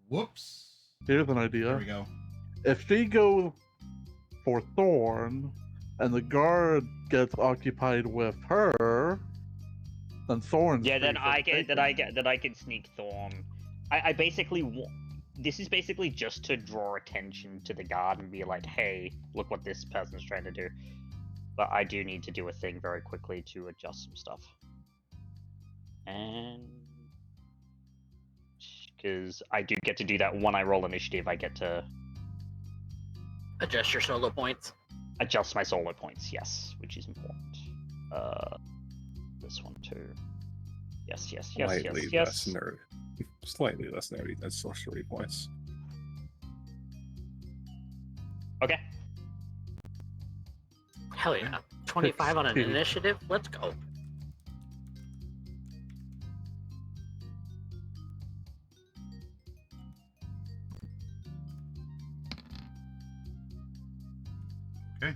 Whoops. Here's an idea. There we go. If she goes for Thorne, and the guard gets occupied with her, then Thorne's then I can sneak Thorne. I basically this is basically just to draw attention to the guard and be like, hey, look what this person's trying to do. But I do need to do a thing very quickly to adjust some stuff. And because I do get to do that when I roll initiative, I get to adjust your solo points. Adjust my solo points, yes, which is important. This one too. Yes. Slightly less nerdy. Slightly less nerdy than sorcery points. Okay. Hell yeah. 25 on an initiative? Let's go. Okay.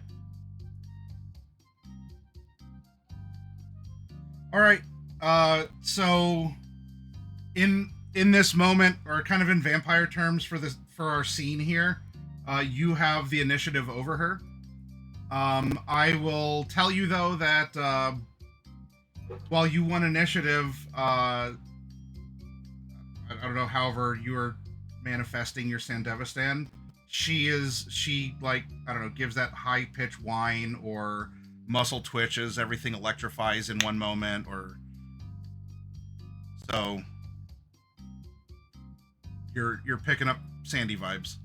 All right. So in this moment, or kind of in vampire terms for our scene here, you have the initiative over her. I will tell you though that while you won initiative, I don't know, however you are manifesting your Sandevistan, she like, I don't know, gives that high pitched whine or muscle twitches, everything electrifies in one moment, or so you're picking up Sandy vibes.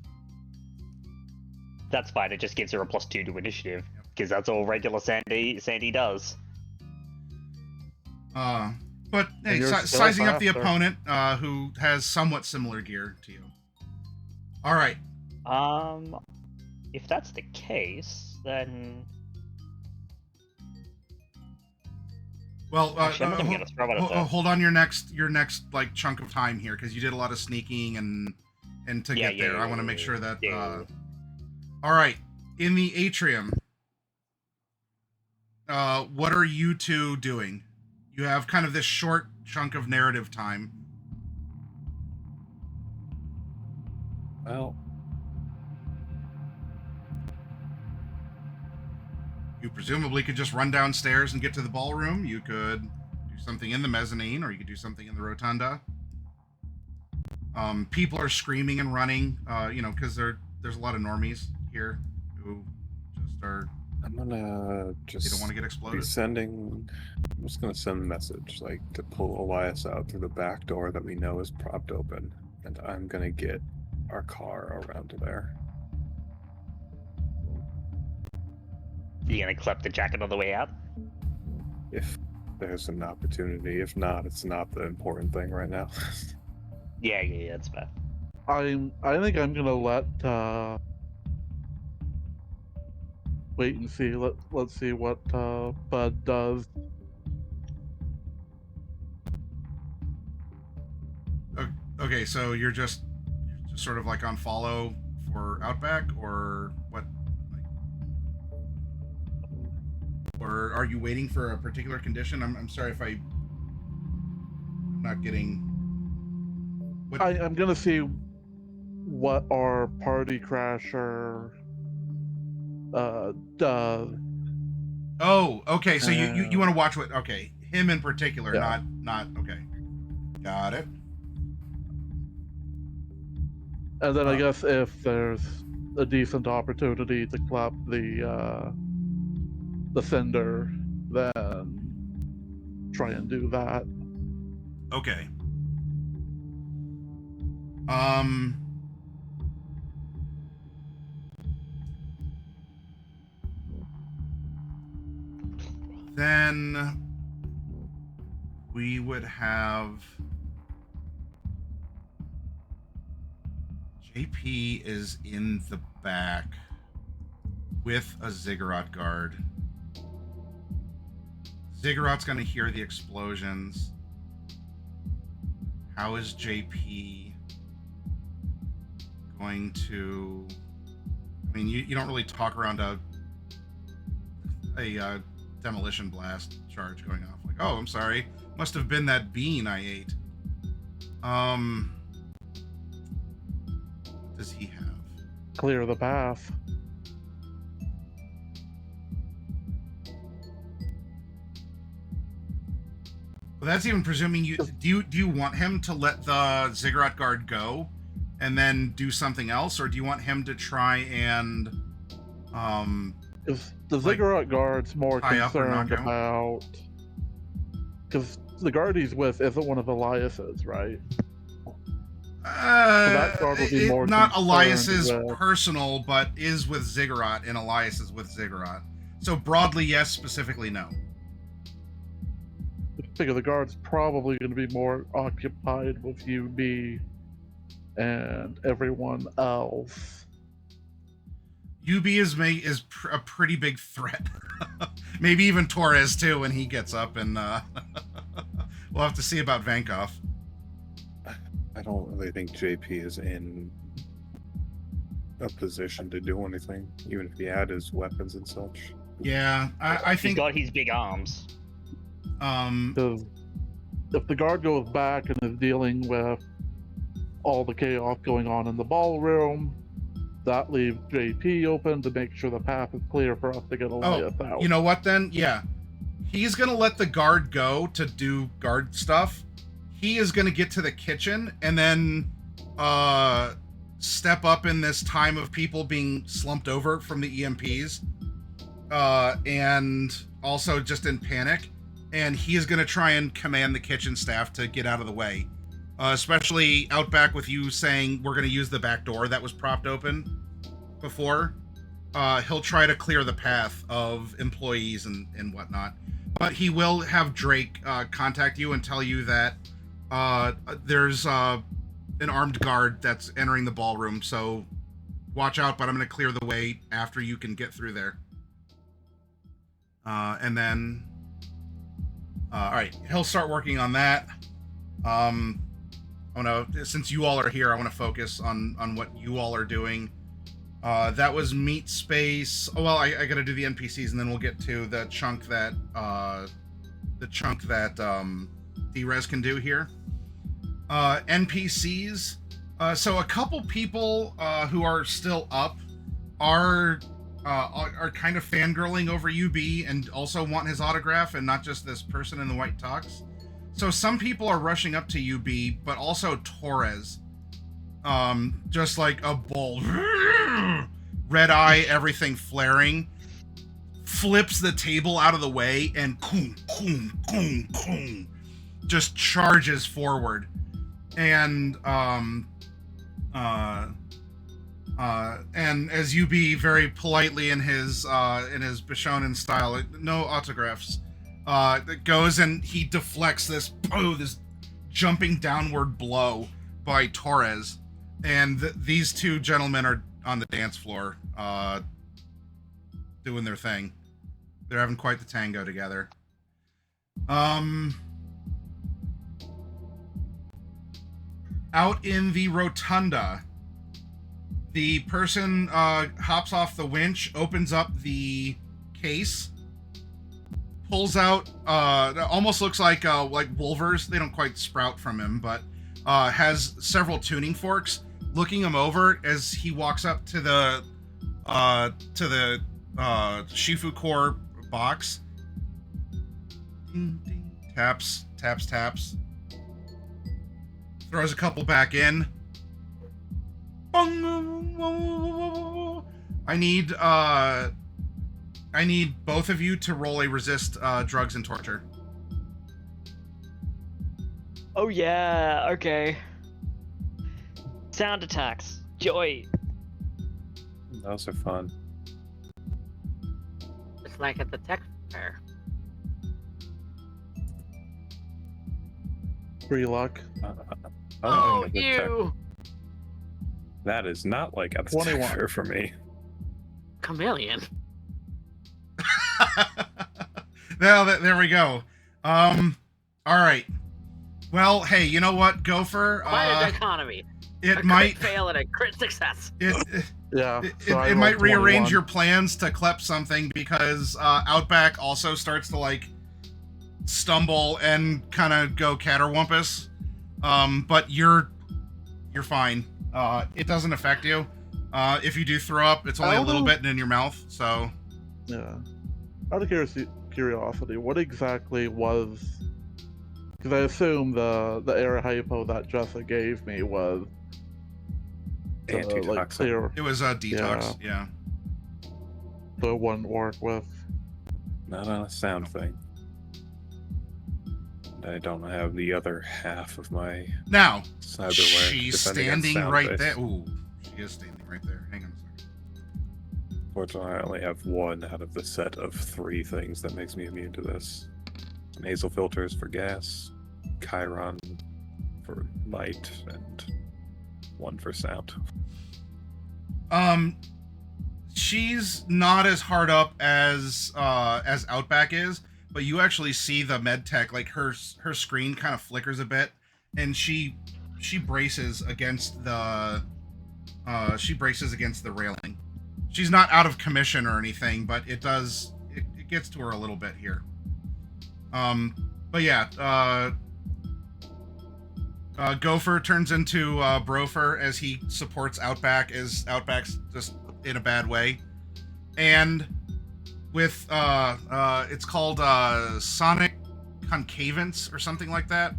That's fine. It just gives her a +2 to initiative, because that's all regular Sandy does. But hey, sizing up the opponent, who has somewhat similar gear to you. All right. If that's the case, then well, actually, I'm gonna throw it at hold on your next like chunk of time here, because you did a lot of sneaking and to get there. I want to make sure that. All right, in the atrium, what are you two doing? You have kind of this short chunk of narrative time. Well, you presumably could just run downstairs and get to the ballroom. You could do something in the mezzanine, or you could do something in the rotunda. People are screaming and running, because there's a lot of normies here who just are. I'm gonna just. They don't want to get exploded. I'm just gonna send a message, like, to pull Elias out through the back door that we know is propped open, and I'm gonna get our car around to there. You gonna clip the jacket on the way out? If there's an opportunity. If not, it's not the important thing right now. Yeah, that's fair. I think I'm gonna let wait and see. Let's see what Bud does. Okay, so you're just sort of like on follow for Outback, or what? Or are you waiting for a particular condition? I'm sorry if I'm not getting. What? I'm gonna see what our party crasher does. Oh, okay. So you want to watch what? Okay, him in particular, yeah. not okay. Got it. And then I guess if there's a decent opportunity to clap the Cinder, then try and do that. Okay. Then we would have JP is in the back with a Ziggurat guard. Ziggurat's gonna hear the explosions. How is JP going to? I mean, you don't really talk around a demolition blast charge going off. Like, oh, I'm sorry, must have been that bean I ate. does he have? Clear the path. Well, that's even presuming you do you want him to let the Ziggurat guard go and then do something else, or do you want him to try and If the Like, Ziggurat guard's more tie up or knock concerned about, because the guard he's with isn't one of Elias's, right? that guard will be more not concerned Elias's with- personal, but is with Ziggurat, and Elias is with Ziggurat. So broadly, yes. Specifically, no. I figure the guard's probably going to be more occupied with UB and everyone else. UB is a pretty big threat. Maybe even Torres too when he gets up, and we'll have to see about Vankov. I don't really think JP is in a position to do anything, even if he had his weapons and such. Yeah, I He's think got his big arms. Because if the guard goes back and is dealing with all the chaos going on in the ballroom, that leaves JP open to make sure the path is clear for us to get Elias out. you know what then? Yeah, he's gonna let the guard go to do guard stuff. He is gonna get to the kitchen and then step up in this time of people being slumped over from the EMPs, and also just in panic. And he is going to try and command the kitchen staff to get out of the way, especially out back with you saying we're going to use the back door that was propped open before. He'll try to clear the path of employees and whatnot. But he will have Drake contact you and tell you that there's an armed guard that's entering the ballroom. So watch out, but I'm going to clear the way after you can get through there. And then... all right, he'll start working on that. Since you all are here, I want to focus on what you all are doing. That was meat space. Oh well, I gotta do the NPCs, and then we'll get to the chunk that D-Res can do here. NPCs. So a couple people who are still up are kind of fangirling over UB and also want his autograph, and not just this person in the white tux. So some people are rushing up to UB, but also Torres. Just like a bull. Red eye, everything flaring. Flips the table out of the way and just charges forward. And as UB very politely in his Bishonen style, no autographs, goes and he deflects this jumping downward blow by Torres, and these two gentlemen are on the dance floor, doing their thing. They're having quite the tango together. Out in the rotunda, the person hops off the winch, opens up the case, pulls out almost looks like wolvers. They don't quite sprout from him, but has several tuning forks. Looking him over as he walks up to the Shifu core box. Ding, ding. Taps. Throws a couple back in. I need both of you to roll a resist drugs and torture. Oh yeah, okay. Sound attacks. Joy. Those are fun. It's like at the tech fair. Free luck. Oh, the tech- you! That is not like at the 21. tech fair for me. Chameleon. Well, there we go. All right. Well, hey, you know what, Gopher? Quiet economy. It A might crit fail and a crit success. Yeah. It so I might rolled rearrange 21. your plans to clep something, because Outback also starts to like stumble and kind of go caterwampus. But you're fine. It doesn't affect you. If you do throw up, it's only a little bit in your mouth. So yeah. Out of curiosity, what exactly was? Because I assume the air hypo that Jessa gave me was like Antitoxin. clear, it was a detox. Yeah. so it wouldn't work with. Not on a sound thing. I don't have the other half of my Now cyberware. she's defending against standing sound right based. there. Ooh, she is standing right there. Hang on a second. Fortunately, I only have one out of the set of 3 things that makes me immune to this. Nasal filters for gas, Chiron for light, and 1 for sound. She's not as hard up as Outback is, but you actually see the med tech, like her screen kind of flickers a bit, and she braces against the railing. She's not out of commission or anything, but it gets to her a little bit here. But yeah, Gopher turns into Brofer as he supports Outback, as Outback's just in a bad way. And with it's called sonic concavence or something like that.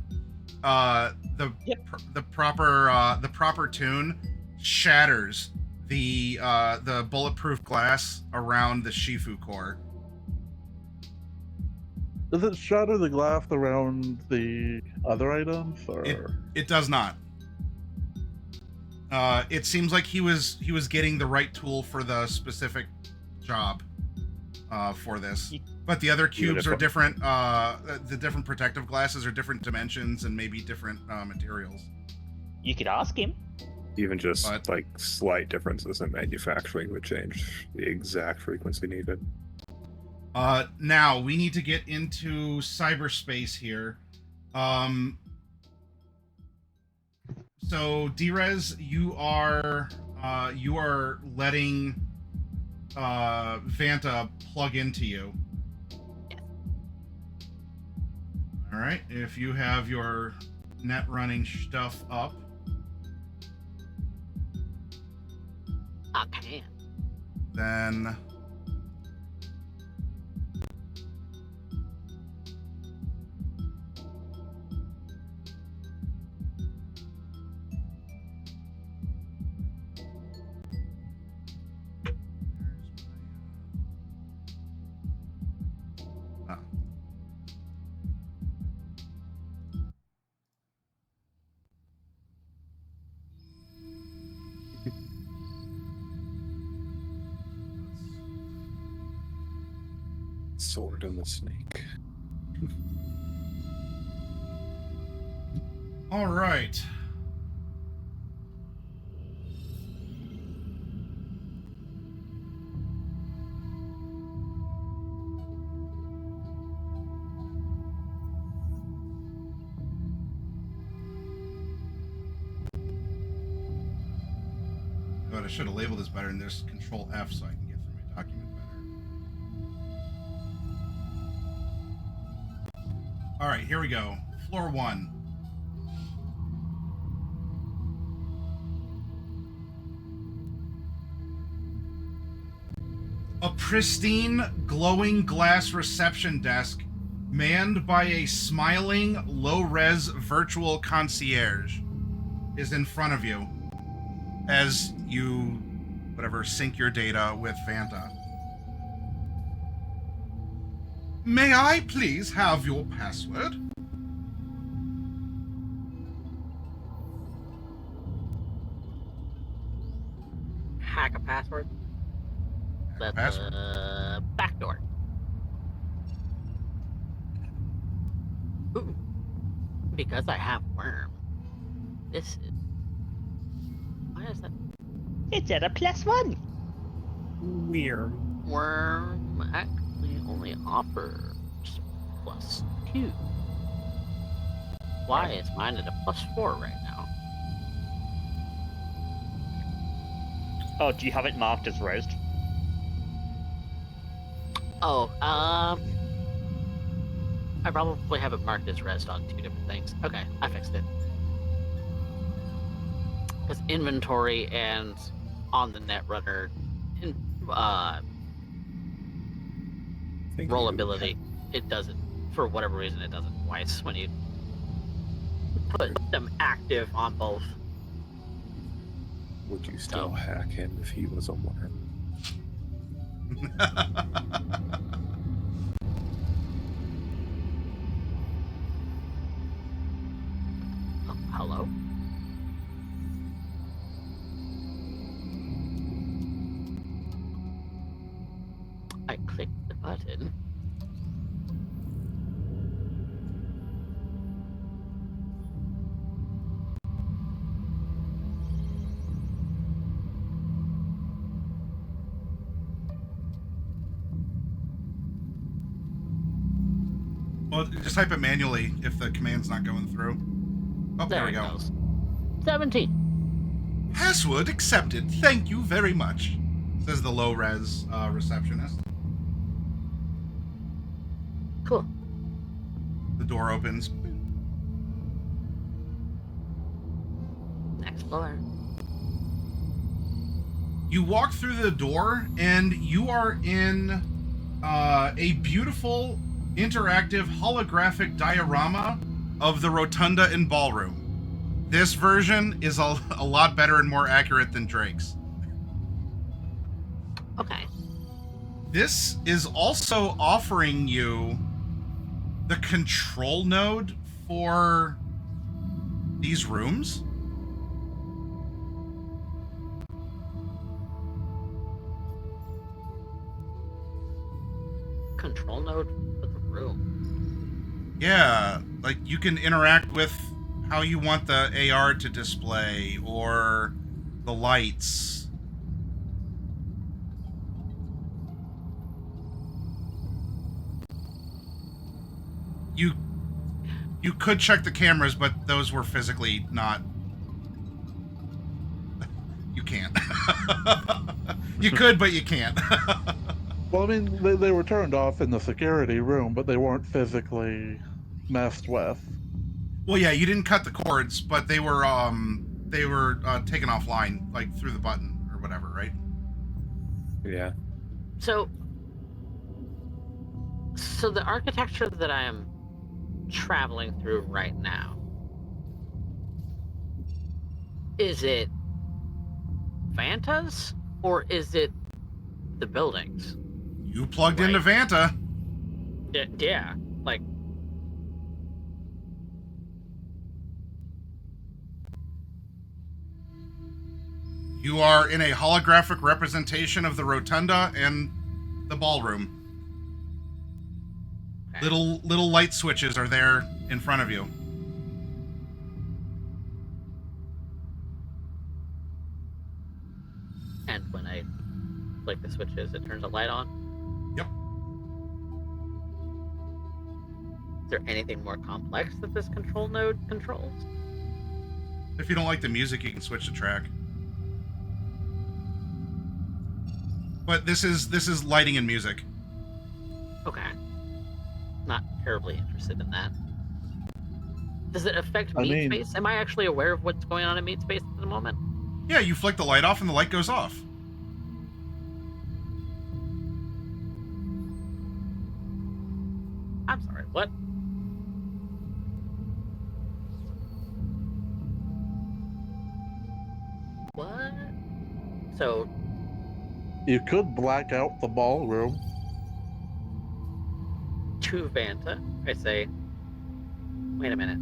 The proper tune shatters the bulletproof glass around the Shifu core. Does it shatter the glass around the other items, or It does not. It seems like he was getting the right tool for the specific job for this. But the other cubes are different. The different protective glasses are different dimensions and maybe different materials. You could ask him. Even just like slight differences in manufacturing would change the exact frequency needed. Now we need to get into cyberspace here. So Drez, you are letting Vanta plug into you. All right. If you have your net running stuff up, I can. then Sword and the snake. all right. But I should have labeled this better, and there's Control F so I can get through my document better. All right, here we go. Floor 1. A pristine, glowing glass reception desk manned by a smiling, low-res virtual concierge is in front of you as you, sync your data with Vanta. May I please have your password? Hack a password. That's backdoor. Ooh. Because I have worm. This is. Why is that? It's at a +1. Weird. Worm actually only offers +2. Why is mine at a +4 right now? Oh, do you have it marked as resed? Oh, I probably have it marked as rest on 2 different things. Okay, I fixed it. Because inventory and on the Netrunner, Thank roll you. ability, it doesn't, for whatever reason, it doesn't twice when you put them active on both. Would you still So. hack him if he was a worm? Oh, hello? I clicked the button. Well, just type it manually if the command's not going through. Oh, there we it go. goes. 17. Password accepted. Thank you very much, says the low-res receptionist. Cool. The door opens. Next floor. You walk through the door, and you are in a beautiful, interactive, holographic diorama of the rotunda and ballroom. This version is a lot better and more accurate than Drake's. Okay. This is also offering you the control node for these rooms. Control node for the room. Yeah, like you can interact with how you want the AR to display or the lights. You could check the cameras, but those were physically not. You can't. You could, but you can't. Well, I mean, they were turned off in the security room, but they weren't physically messed with. Well, yeah, you didn't cut the cords, but they were taken offline, like through the button or whatever, right? Yeah. So the architecture that I am traveling through right now, is it Vanta's or is it the buildings? You plugged Right. into Vanta. Yeah, like You are in a holographic representation of the rotunda and the ballroom. okay. Little light switches are there in front of you. And when I click the switches, it turns a light on. Yep. Is there anything more complex that this control node controls? If you don't like the music, you can switch the track. But this is lighting and music. Okay. Not terribly interested in that. Does it affect I meat mean- space? Am I actually aware of what's going on in meat space at the moment? Yeah, you flick the light off and the light goes off. I'm sorry, what? What? So, You could black out the ballroom. to Vanta, I say, wait a minute.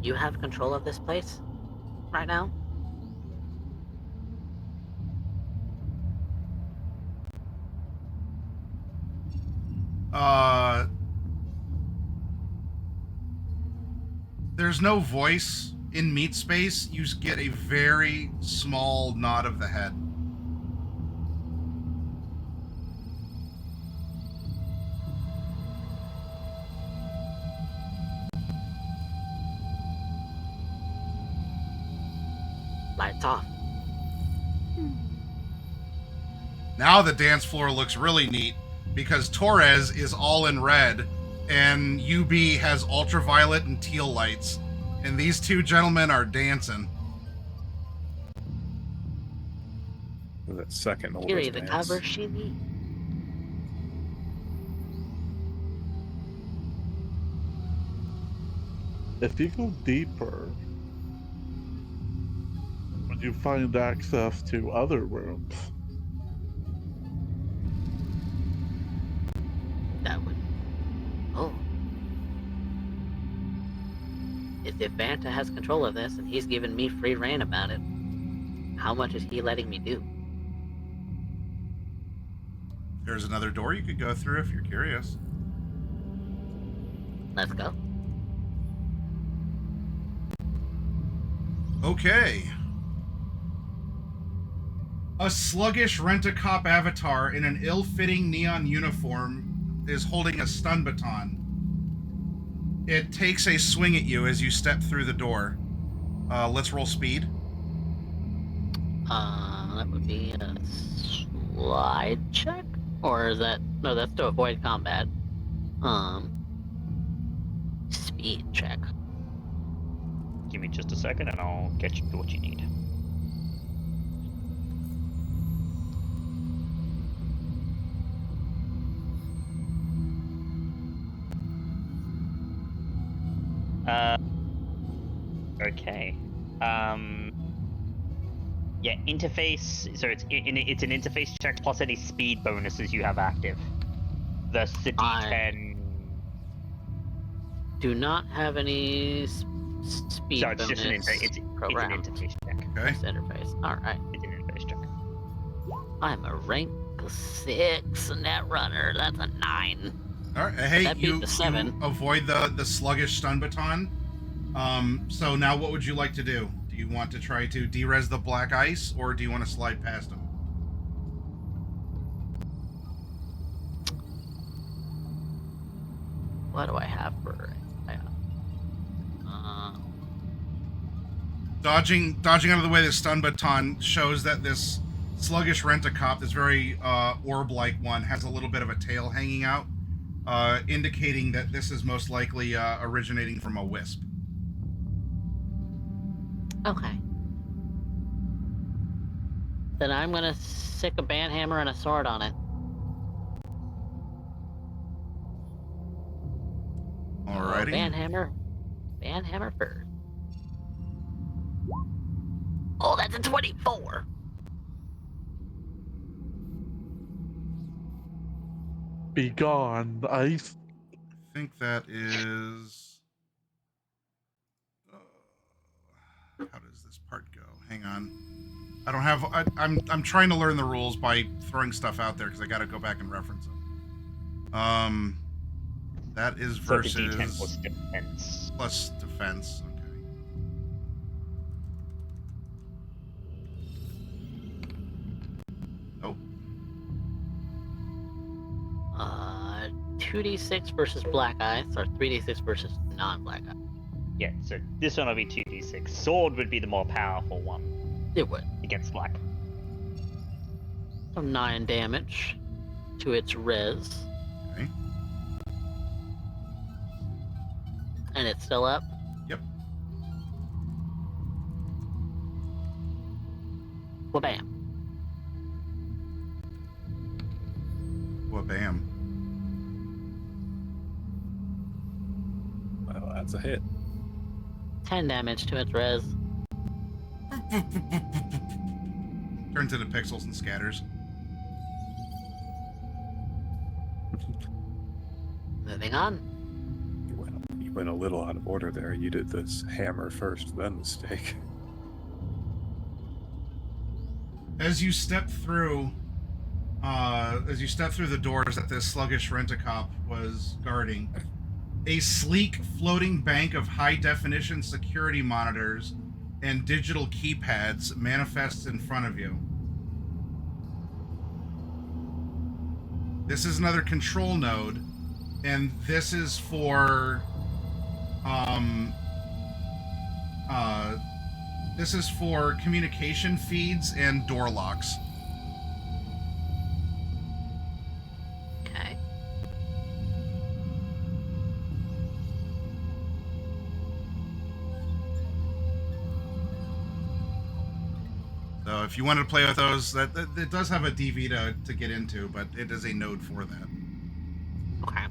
You have control of this place right now? There's no voice in meat space. You get a very small nod of the head. Lights off. Now the dance floor looks really neat because Torres is all in red and UB has ultraviolet and teal lights, And these two gentlemen are dancing. That second Here oldest the dance. cover she needs. If you go deeper, when you find access to other rooms, That would. Oh. If Vanta has control of this and he's giving me free reign about it, how much is he letting me do? There's another door you could go through if you're curious. Let's go. Okay. A sluggish rent-a-cop avatar in an ill-fitting neon uniform is holding a stun baton. It takes a swing at you as you step through the door. Let's roll speed. That would be a slide check? Or is that... No, that's to avoid combat. Speed check. Give me just a second and I'll get you to what you need. Okay. Yeah, interface. So it's an interface check plus any speed bonuses you have active. The D10. Do not have any speed So it's bonus just it's an programmed. interface check. Okay. This interface. Alright. It's an interface check. I'm a rank 6 net runner. That's a 9. All right. Hey, That beat you the 7. you avoid the sluggish stun baton. So now what would you like to do? Do you want to try to derez the black ice, or do you want to slide past him? What do I have for... Dodging out of the way, the stun baton shows that this sluggish rent-a-cop, this very orb-like one, has a little bit of a tail hanging out, indicating that this is most likely originating from a wisp. Okay. Then I'm gonna stick a banhammer and a sword on it. Alrighty. Banhammer first. Oh, that's a 24. be gone. Ice. I think that is... how does this part go? Hang on. I don't have... I'm trying to learn the rules by throwing stuff out there because I got to go back and reference them. That is versus... So the D10 plus defense. Plus defense. Okay. 2d6 versus black ice, or 3d6 versus non-black ice. Yeah, so this one will be 2d6. Sword would be the more powerful one It would. against black. So 9 damage to its res. Okay. And it's still up? Yep. Well, bam. Well, bam. Well, that's a hit. 10 damage to its res. Turns into pixels and scatters. Moving on. You went a little out of order there. You did this hammer first, then the stake. As you step through the doors that this sluggish rent-a-cop was guarding, a sleek floating bank of high-definition security monitors and digital keypads manifests in front of you. This is another control node, and this is for communication feeds and door locks. Okay. So if you wanted to play with those, that it does have a DV to get into, but it is a node for that. Okay.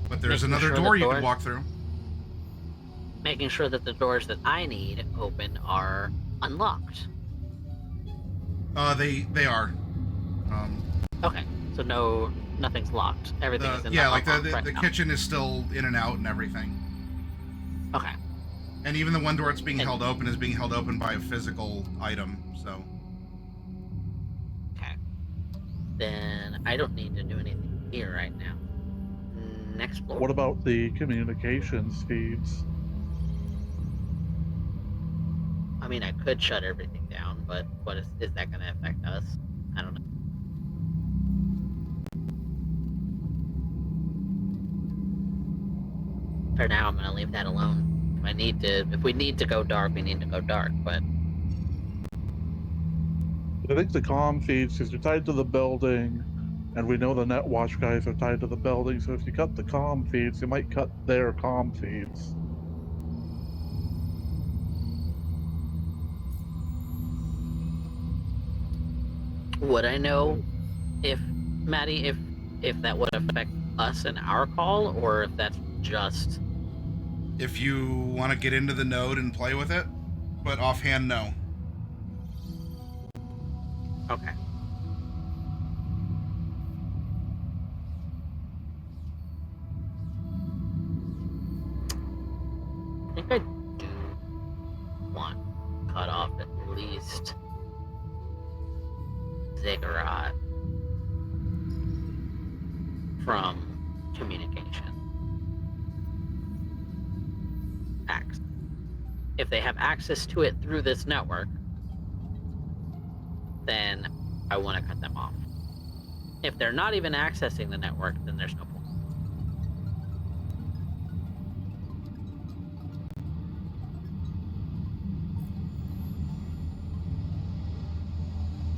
But there's Making another sure door the you can doors- walk through. Making sure that the doors that I need open are unlocked. They are. Okay, so nothing's locked. Everything's in Yeah, like unlocked the right now. kitchen is still in and out and everything. Okay. And even the one door that's being And- held open is being held open by a physical item. So Okay. Then I don't need to do anything here right now. Next floor. What about the communications feeds? I mean, I could shut everything down, but what is that going to affect us? I don't know. For now, I'm going to leave that alone. If we need to go dark, we need to go dark, but I think the comm feeds, because you're tied to the building, and we know the net watch guys are tied to the building, so if you cut the comm feeds, you might cut their comm feeds. would I know if, Maddie, if that would affect us in our call, or if that's just... if you want to get into the node and play with it, but offhand, no. Okay. I think I do want to cut off at least Ziggurat from communication. If they have access to it through this network, then I want to cut them off. If they're not even accessing the network, then there's no point.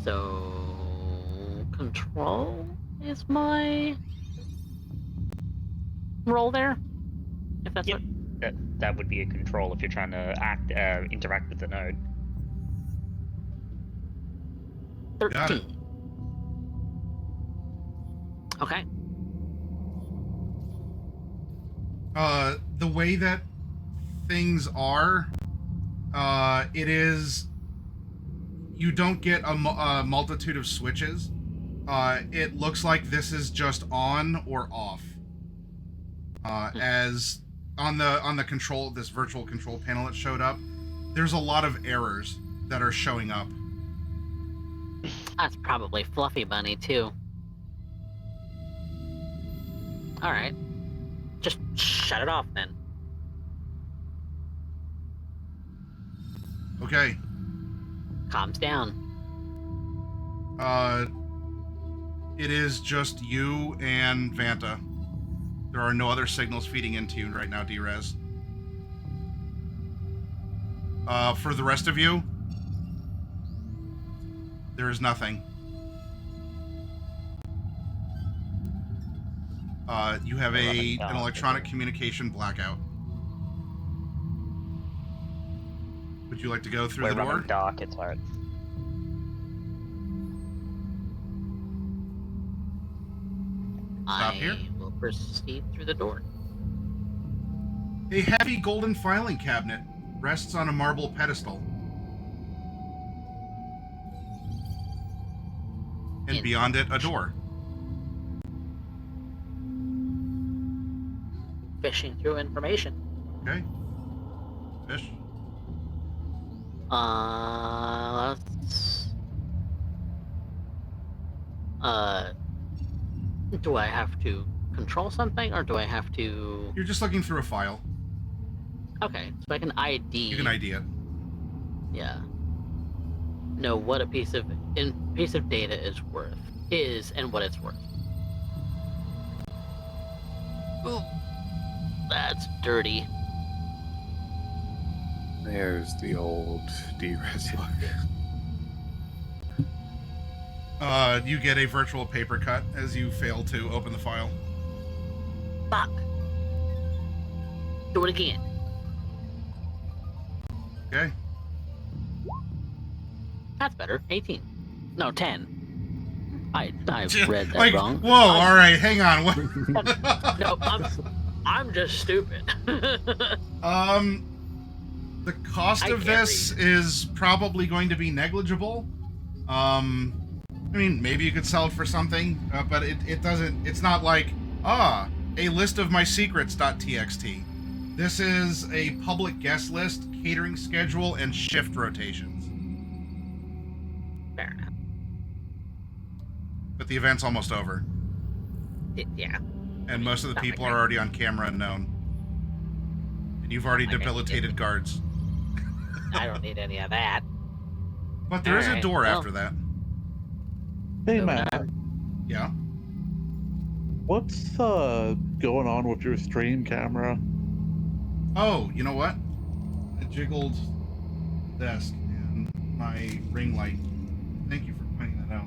So, control is my role there? If that's Yep. what... That would be a control if you're trying to interact with the node. 13. Got it. Okay. The way that things are, it is, you don't get a multitude of switches. It looks like this is just on or off. As on the control, this virtual control panel that showed up, there's a lot of errors that are showing up. That's probably Fluffy Bunny, too. Alright. Just shut it off, then. Okay. Calms down. It is just you and Vanta. There are no other signals feeding into you right now, D-Res. For the rest of you, there is nothing. You have an electronic communication blackout. Would you like to go through We're the door? running dark, it's where it's... Stop here. I will proceed through the door. A heavy golden filing cabinet rests on a marble pedestal. And beyond it, a door. Fishing through information. Okay. Fish. Let's... Do I have to control something, or do I have to... You're just looking through a file. Okay, so I can ID... You can ID it. Yeah. Know what a piece of data is and what it's worth. Ooh, that's dirty. There's the old D-Res look. You get a virtual paper cut as you fail to open the file. Fuck. Do it again. Okay. That's better. 18. No, 10. I read that like, wrong. Whoa! All right, hang on. What? No, I'm just stupid. The cost I of can't this read. is probably going to be negligible. I mean, maybe you could sell it for something, but it doesn't. It's not like a list of my secrets.txt. This is a public guest list, catering schedule, and shift rotations. Fair enough. But the event's almost over, Yeah. and most of the Not people like are already on camera and known. And you've already Not like I debilitated did. guards. I don't need any of that. But there is a Alright, door well. after that. Hey, Moving Matt. on. Yeah. What's going on with your stream camera? Oh, you know what? I jiggled the desk and my ring light. Thank you for pointing that out.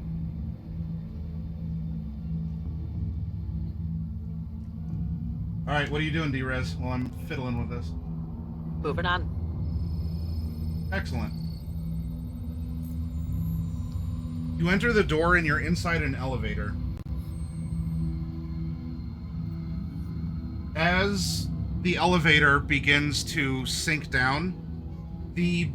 All right, what are you doing, D-Rez, while I'm fiddling with this? Moving on. Excellent. You enter the door and you're inside an elevator. As the elevator begins to sink down, the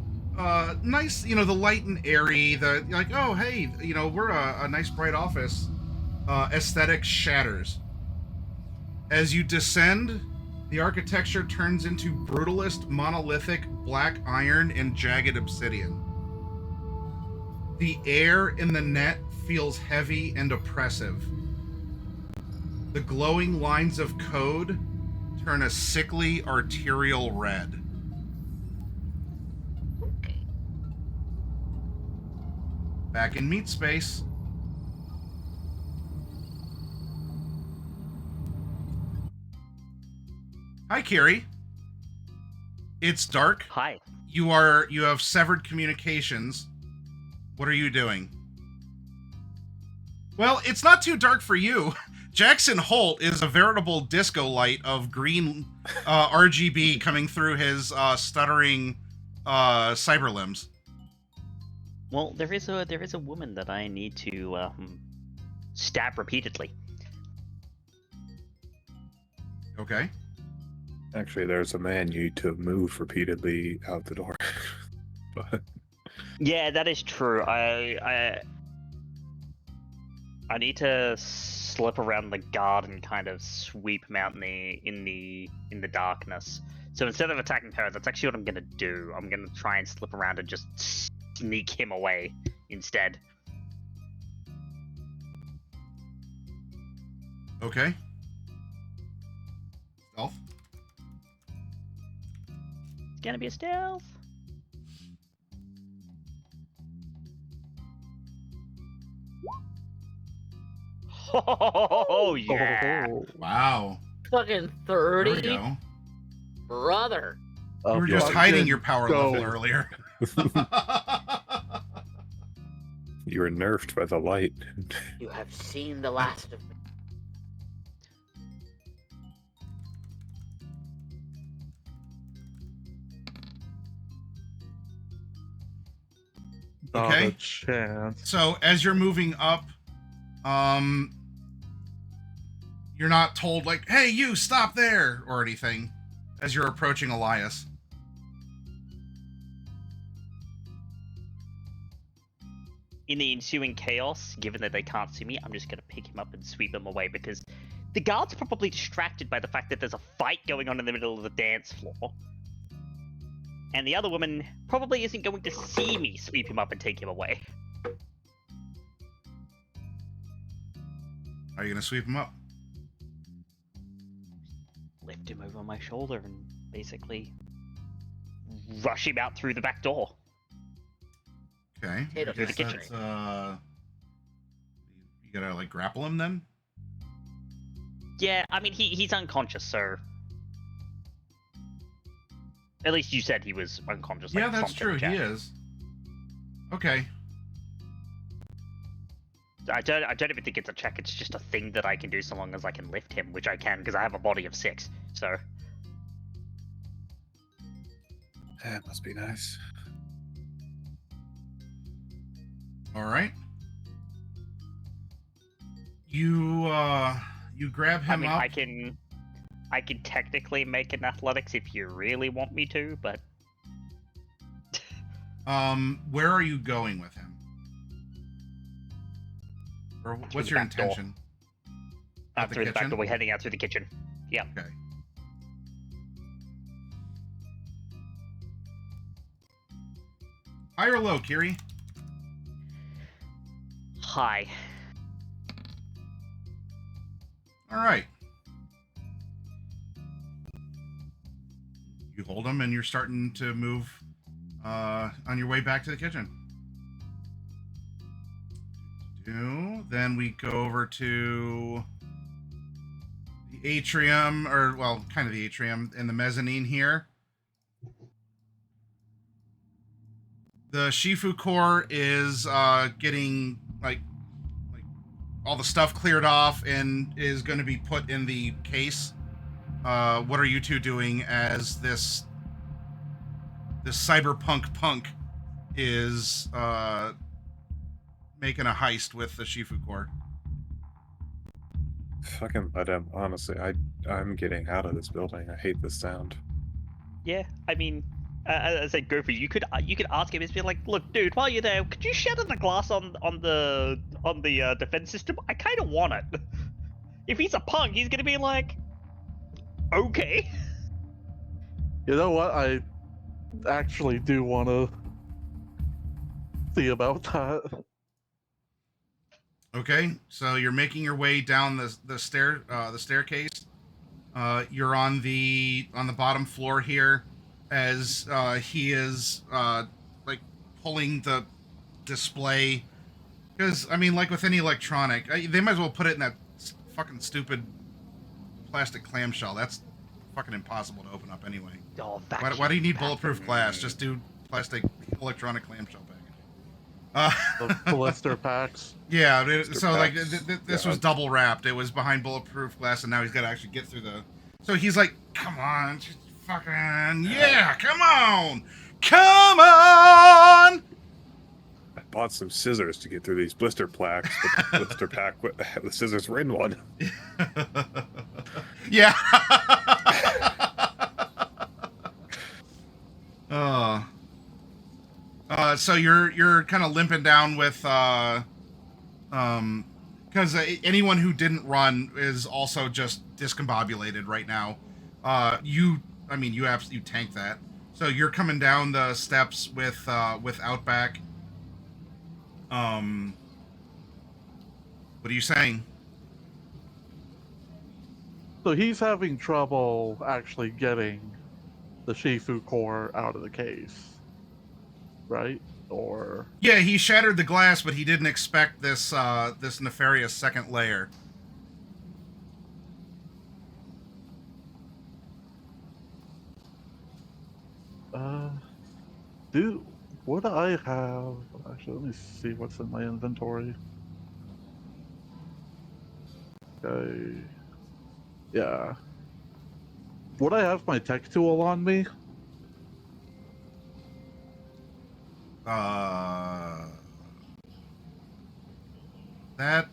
nice, the light and airy, you're like, oh, hey, we're a nice bright office, aesthetic shatters. As you descend, the architecture turns into brutalist, monolithic, black iron and jagged obsidian. The air in the net feels heavy and oppressive. The glowing lines of code turn a sickly arterial red. Okay. Back in meat space. Hi, Carrie. It's dark. Hi. You have severed communications. What are you doing? Well, it's not too dark for you. Jackson Holt is a veritable disco light of green RGB coming through his stuttering cyber limbs. Well, there is a woman that I need to stab repeatedly. Okay. Actually, there's a man you need to move repeatedly out the door. But Yeah, that is true. I need to slip around the guard and kind of sweep him out in the darkness. So instead of attacking her, that's actually what I'm gonna do. I'm gonna try and slip around and just sneak him away instead. Okay. Stealth. It's gonna be a stealth. Oh yeah! Wow. Fucking There we 30? go. Brother. You were just hiding your power level earlier. you were nerfed by the light. You have seen the last of me. Not Okay. a chance. So as you're moving up, you're not told like, "Hey, you stop there" or anything as you're approaching Elias. In the ensuing chaos, given that they can't see me, I'm just gonna pick him up and sweep him away because the guard's probably distracted by the fact that there's a fight going on in the middle of the dance floor. And the other woman probably isn't going to see me sweep him up and take him away. Are you gonna sweep him up? Lift him over my shoulder and basically rush him out through the back door. Okay. Potato I guess fry. that's, you gotta like grapple him then. Yeah, I mean he's unconscious, so at least you said he was unconscious. Yeah, like, that's from true. the chat. He is. Okay. I don't even think it's a check. It's just a thing that I can do so long as I can lift him, which I can because I have a body of 6. So That must be nice. All right. You grab him up. I can technically make an athletics if you really want me to, but Where are you going with him? Or Through what's the your back door. intention? At through the back kitchen? door, we're heading out through the kitchen. Yeah. Okay. High or low, Kiri? Hi. All right. You hold him, and you're starting to move on your way back to the kitchen. Then we go over to the atrium, or well, kind of the atrium in the mezzanine here. The Shifu core is getting like all the stuff cleared off and is going to be put in the case. What are you two doing as this cyberpunk punk is making a heist with the Shifu core? Fucking let him. Honestly, I'm getting out of this building. I hate this sound. Yeah, I mean, as I said, Gopher, you could ask him. It's be like, look, dude, while you're there, could you shatter the glass on the defense system? I kind of want it. If he's a punk, he's gonna be like, okay. You know what? I actually do want to see about that. Okay, so you're making your way down the staircase. You're on the bottom floor here, as he is like pulling the display. Because I mean, like with any electronic, they might as well put it in that fucking stupid plastic clamshell. That's fucking impossible to open up anyway. Oh, Why do you need bulletproof glass? Just do plastic electronic clamshell packaging. The blister packs. Yeah, Blister so like packs. this was double wrapped. It was behind bulletproof glass, and now he's got to actually get through the. So he's like, "Come on, just fucking yeah, come on, come on!" I bought some scissors to get through these blister plaques, but the blister pack, the scissors were in one. Yeah. Oh. So you're kind of limping down with because anyone who didn't run is also just discombobulated right now. You tanked that. So you're coming down the steps with Outback. What are you saying? So he's having trouble actually getting the Shifu core out of the case, right? Or Yeah, he shattered the glass, but he didn't expect this this nefarious second layer. what do I have? Actually, let me see what's in my inventory. Okay. Yeah. Would I have my tech tool on me? That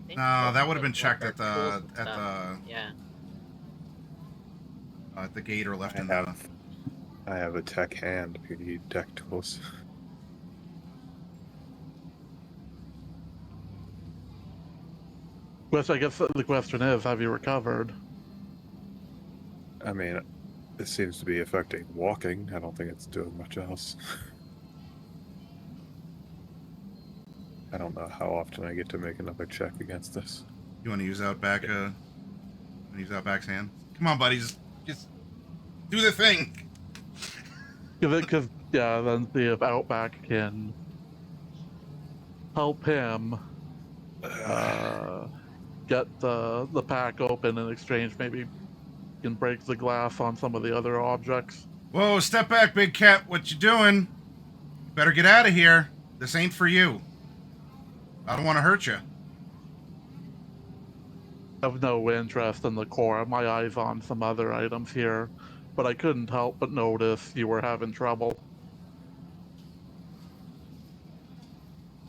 think no, so. that would have been Like, checked our at tools the and stuff. Yeah. at the gate or left I in have a tech hand if you need tech tools. Which I guess the question is, have you recovered? I mean, it seems to be affecting walking. I don't think it's doing much else. I don't know how often I get to make another check against this. You want to use Outback? Use Outback's hand. Come on, buddy, just do the thing. Because yeah, then see if Outback can help him get the pack open in exchange. Maybe can break the glass on some of the other objects. Whoa, step back, big cat. What you doing? Better get out of here. This ain't for you. I don't want to hurt you. I have no interest in the core. My eyes on some other items here. but I couldn't help but notice you were having trouble.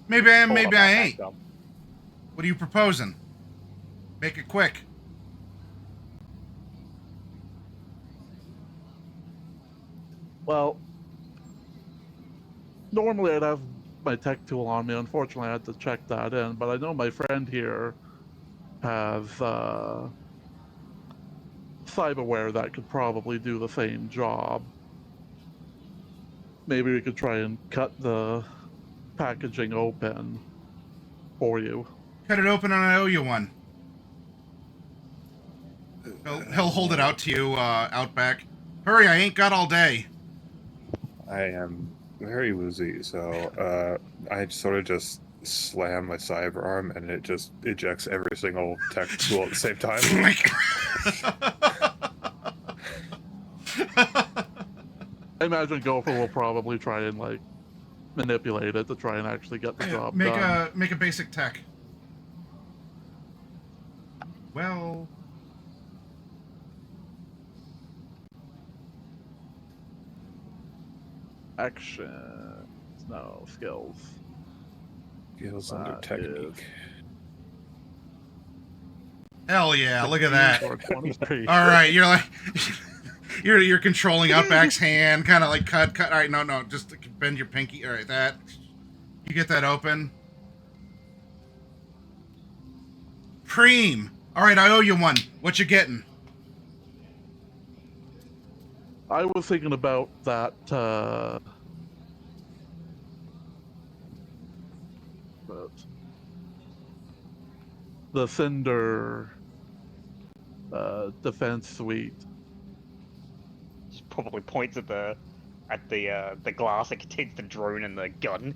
Maybe I am, Hold maybe up, I I'll ain't. back up. What are you proposing? Make it quick. Well, normally I'd have my tech tool on me. Unfortunately, I had to check that in, but I know my friend here has cyberware that could probably do the same job. Maybe we could try and cut the packaging open for you. Cut it open and I owe you one. He'll hold it out to you, Outback. Hurry, I ain't got all day. I am very woozy, so I sort of just slam my cyber arm and it just ejects every single tech tool at the same time. I imagine Gopher will probably try and like manipulate it to try and actually get the job done. Make a basic tech. Well, Action. No, skills. Skills under That technique. hell yeah! Look at that. Or 23. All right, you're like you're controlling Outback's hand, kind of like cut. All right, no, just bend your pinky. All right, that you get that open. Preem. All right, I owe you one. What you getting? I was thinking about that, but the Cinder defense suite. Just probably points at the glass that contains the drone and the gun.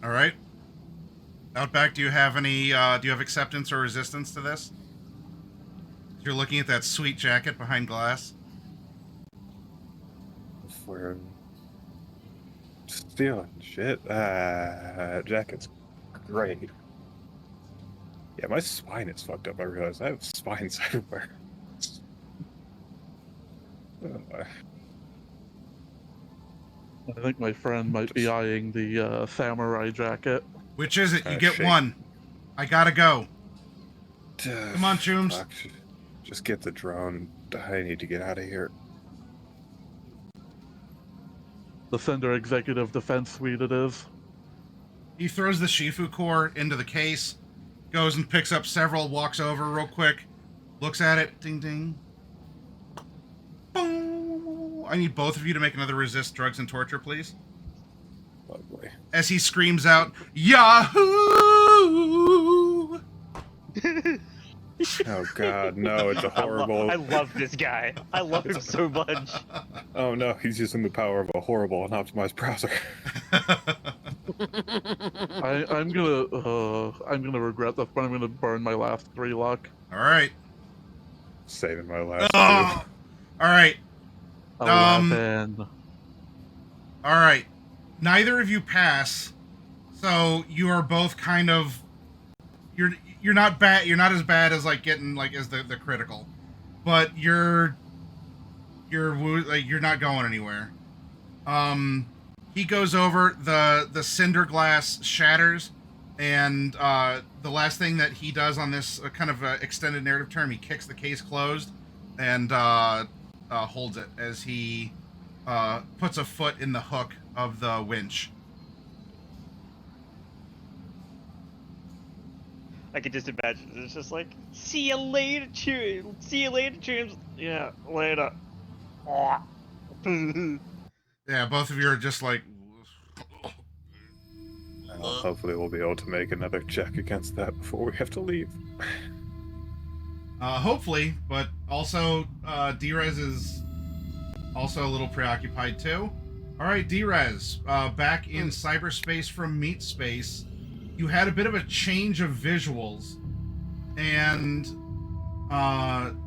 All right. Outback, do you have any? Do you have acceptance or resistance to this? You're looking at that sweet jacket behind glass. If we're stealing shit, jacket's great. Yeah, my spine is fucked up. I realize I have spine cyberware. I think my friend might be eyeing the samurai jacket. Which is it? You get shake. one. I gotta go. Come on, Chooms. Fuck. Just get the drone. I need to get out of here. The Cinder Executive Defense Suite it is. He throws the Shifu core into the case, goes and picks up several, walks over real quick, looks at it, ding ding. Boom. I need both of you to make another resist drugs and torture, please. Lovely. As he screams out, Yahoo! Oh god, no, it's a horrible... I love this guy. I love him so much. Oh no, he's using the power of a horrible and optimized browser. I'm gonna regret this, but I'm gonna burn my last 3 luck. All right. Saving my last Oh. All right. 11. All right. Neither of you pass, so you are both kind of you're not bad. You're not as bad as like getting like as the critical, but you're like you're not going anywhere. He goes over, the cinder glass shatters, and the last thing that he does on this kind of extended narrative term, he kicks the case closed and holds it as he puts a foot in the hook of the winch. I could just imagine it's just like, see you later, Chooms. See you later, Chooms. Yeah, later. Yeah, both of you are just like... Hopefully we'll be able to make another check against that before we have to leave. Hopefully, but also D-Rez is also a little preoccupied too. Alright, D-Rez, back in cyberspace from meat space, you had a bit of a change of visuals, and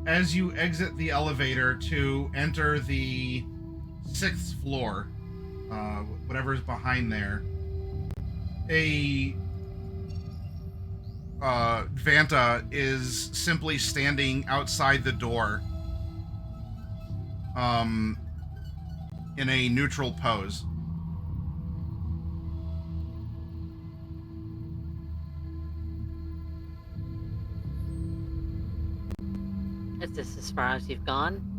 as you exit the elevator to enter the 6th floor, whatever's behind there, a Vanta is simply standing outside the door, in a neutral pose. Is this as far as you've gone?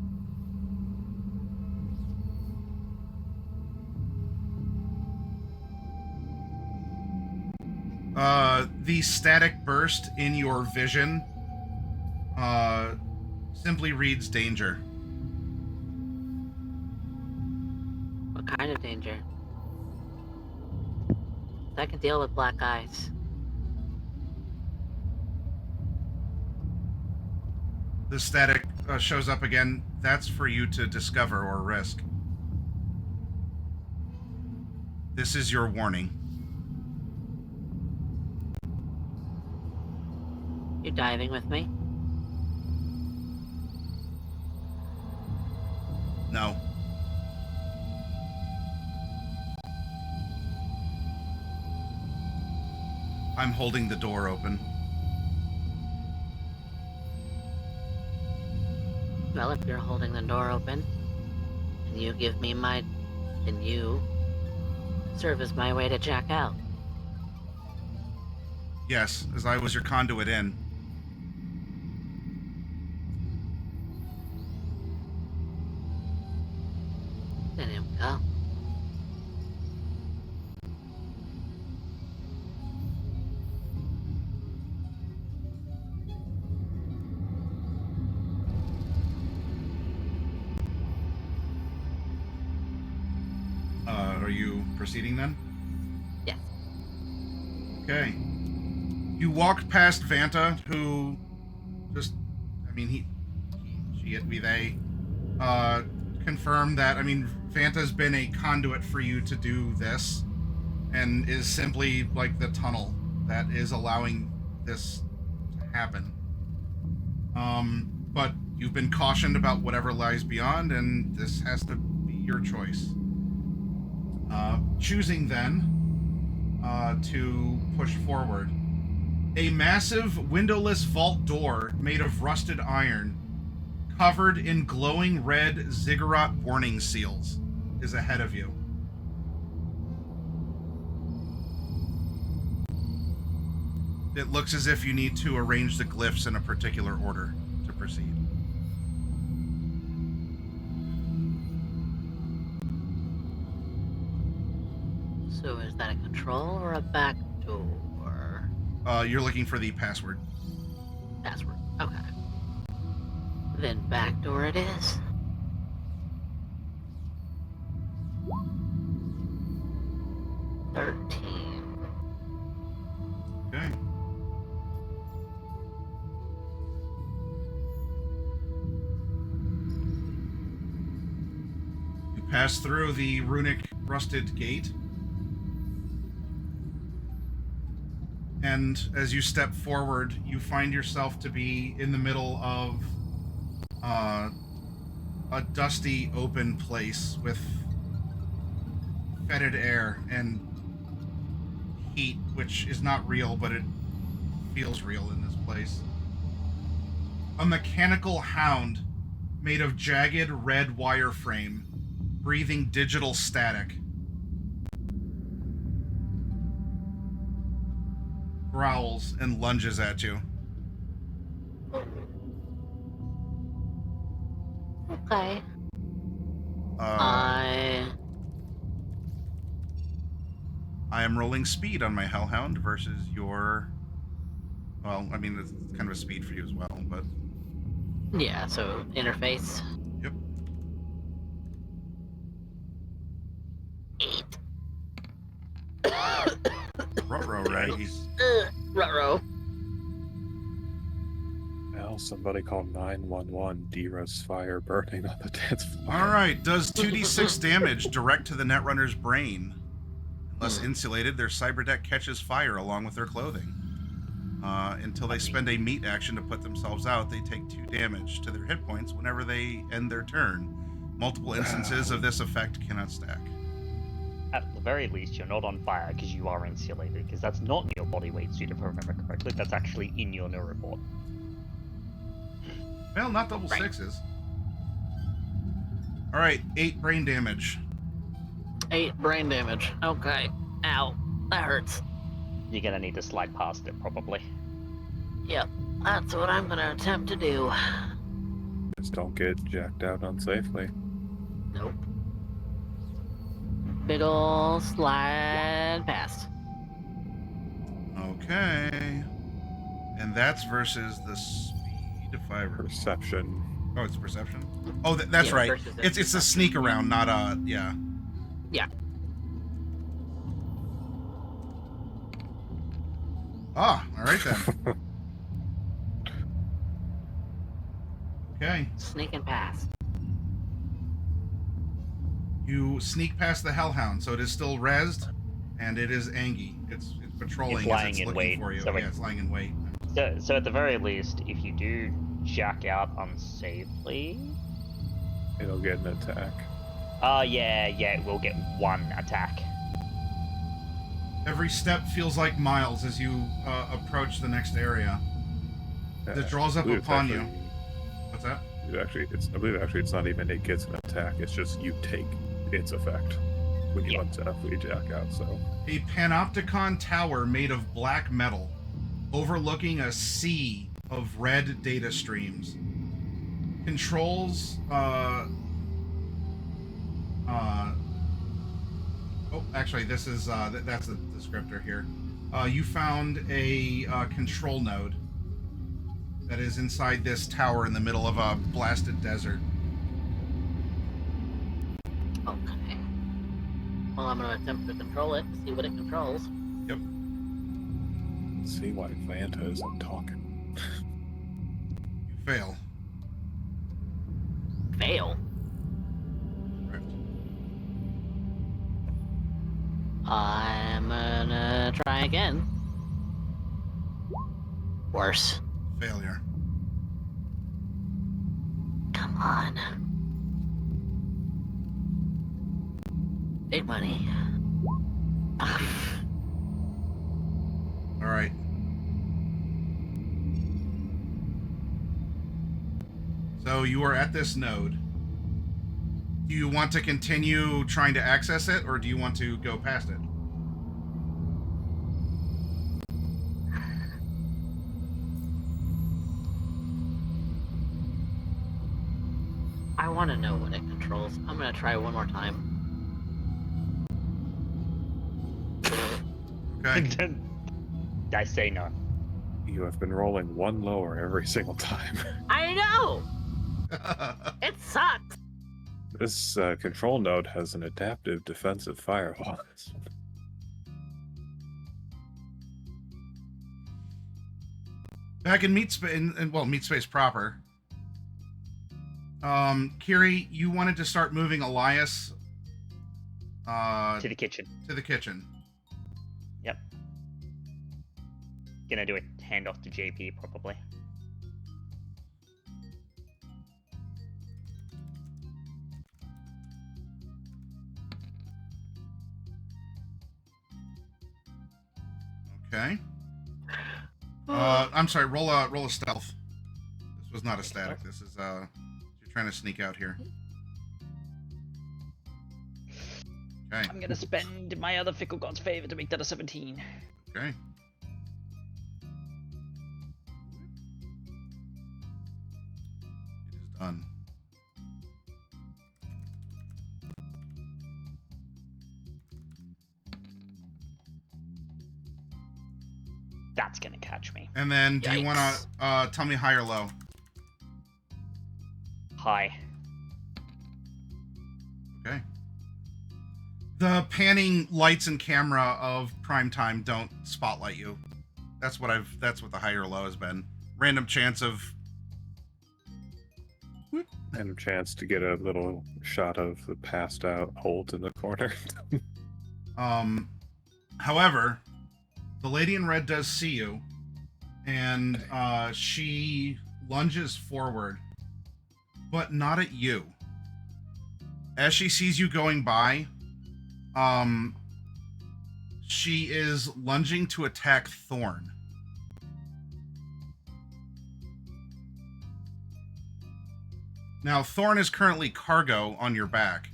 The static burst in your vision simply reads danger. What kind of danger? I can deal with black eyes. The static shows up again. That's for you to discover or risk. This is your warning. You diving with me? No. I'm holding the door open. Well, if you're holding the door open, and you give me my... then you serve as my way to jack out. Yes, as I was your conduit in. Then here we go. Are you proceeding then? Yes. Okay. You walk past Vanta, who just, I mean, she, it, we, they, confirmed that, I mean, Vanta's been a conduit for you to do this, and is simply like the tunnel that is allowing this to happen. But you've been cautioned about whatever lies beyond, and this has to be your choice. Choosing then to push forward. A massive windowless vault door made of rusted iron, covered in glowing red Ziggurat warning seals, is ahead of you. It looks as if you need to arrange the glyphs in a particular order to proceed. So is that a control or a back door? You're looking for the password. Password. Okay. Then back door it is. Okay. You pass through the runic rusted gate. And as you step forward, you find yourself to be in the middle of a dusty, open place with fetid air and heat, which is not real, but it feels real in this place. A mechanical hound made of jagged red wireframe, breathing digital static. Growls and lunges at you. Okay. I am rolling speed on my Hellhound versus your... Well, I mean, it's kind of a speed for you as well, but... Yeah, so interface. Yep. 8. Ruh-roh, right? Ruh-roh. Well, somebody call 911. Dira's fire burning on the dance floor. Alright, does 2d6 damage direct to the Netrunner's brain. Unless insulated, their cyberdeck catches fire along with their clothing. Until they spend a meat action to put themselves out, they take 2 damage to their hit points whenever they end their turn. Multiple instances of this effect cannot stack. At the very least, you're not on fire because you are insulated, because that's not in your body weight suit, if I remember correctly. That's actually in your new report. Well, not double Right. sixes. All right, 8 brain damage. 8 brain damage. Okay. Ow. That hurts. You're gonna need to slide past it, probably. Yep. That's what I'm gonna attempt to do. Just don't get jacked out unsafely. Nope. Big ol' slide past. Okay. And that's versus the speed, if I recall. Perception. Oh, it's perception? Oh, that's Yeah, right. versus It's a perception. sneak around, not a... Yeah. Yeah. Ah, all right then. Okay. Sneaking past. You sneak past the Hellhound, so it is still rezzed, and it is Angie. It's patrolling It's as lying it's in looking wait, for you. so Yeah, it's lying in wait. So at the very least, if you do jack out unsafely, It'll get an attack. yeah, it will get 1 attack. Every step feels like miles as you approach the next area. It draws up upon you. What's that? I believe actually it's not even it gets an attack. It's just you take its effect when you unsafely jack out. So A panopticon tower made of black metal, overlooking a sea of red data streams. Controls. Oh, actually, this is that's the descriptor here. You found a control node that is inside this tower in the middle of a blasted desert. Okay. Well, I'm gonna attempt to control it to see what it controls. Yep. see why Vanta isn't talking. You fail. Fail. Right. I'm gonna try again. Worse. Failure. Come on. Big money. All right. So you are at this node. Do you want to continue trying to access it, or do you want to go past it? I want to know what it controls. I'm gonna try one more time. Okay. I say no. You have been rolling one lower every single time. I know! It sucks! This control node has an adaptive defensive firewall. Back in Meat Space proper. Kiri, you wanted to start moving Elias To the kitchen. to the kitchen. Yep. Gonna do a handoff to JP, probably. Okay. I'm sorry. Roll a stealth. This was not a static. This is you're trying to sneak out here. Okay. I'm gonna spend my other Fickle God's favor to make that a 17. Okay. It is done. That's gonna catch me. And then, do you want Yikes. to tell me high or low? Hi. Okay. The panning lights and camera of primetime don't spotlight you. That's what the high or low has been. Random chance of. And a chance to get a little shot of the passed out Holt in the corner. However, the lady in red does see you, and she lunges forward, but not at you. As she sees you going by, she is lunging to attack Thorne. Now, Thorne is currently cargo on your back.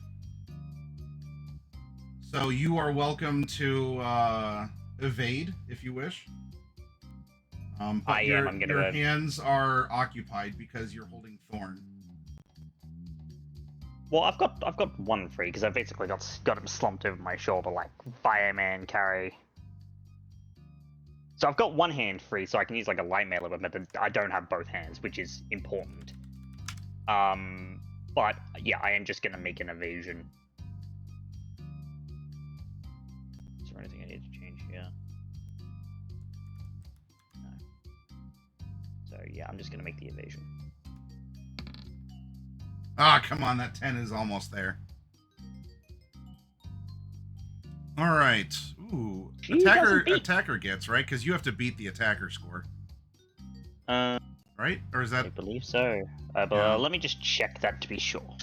So you are welcome to evade if you wish. But your hands are occupied because you're holding Thorne. Well, I've got one free because I basically got him slumped over my shoulder like fireman carry. So I've got one hand free, so I can use like a light melee weapon, but I don't have both hands, which is important. But yeah, I am just gonna make an evasion. Is there anything I need to change here? No. So yeah, I'm just gonna make the evasion. Ah, come on, that 10 is almost there. All right. Ooh, attacker gets, right? Because you have to beat the attacker score. Right? Or is that? I believe so. But let me just check that to be sure.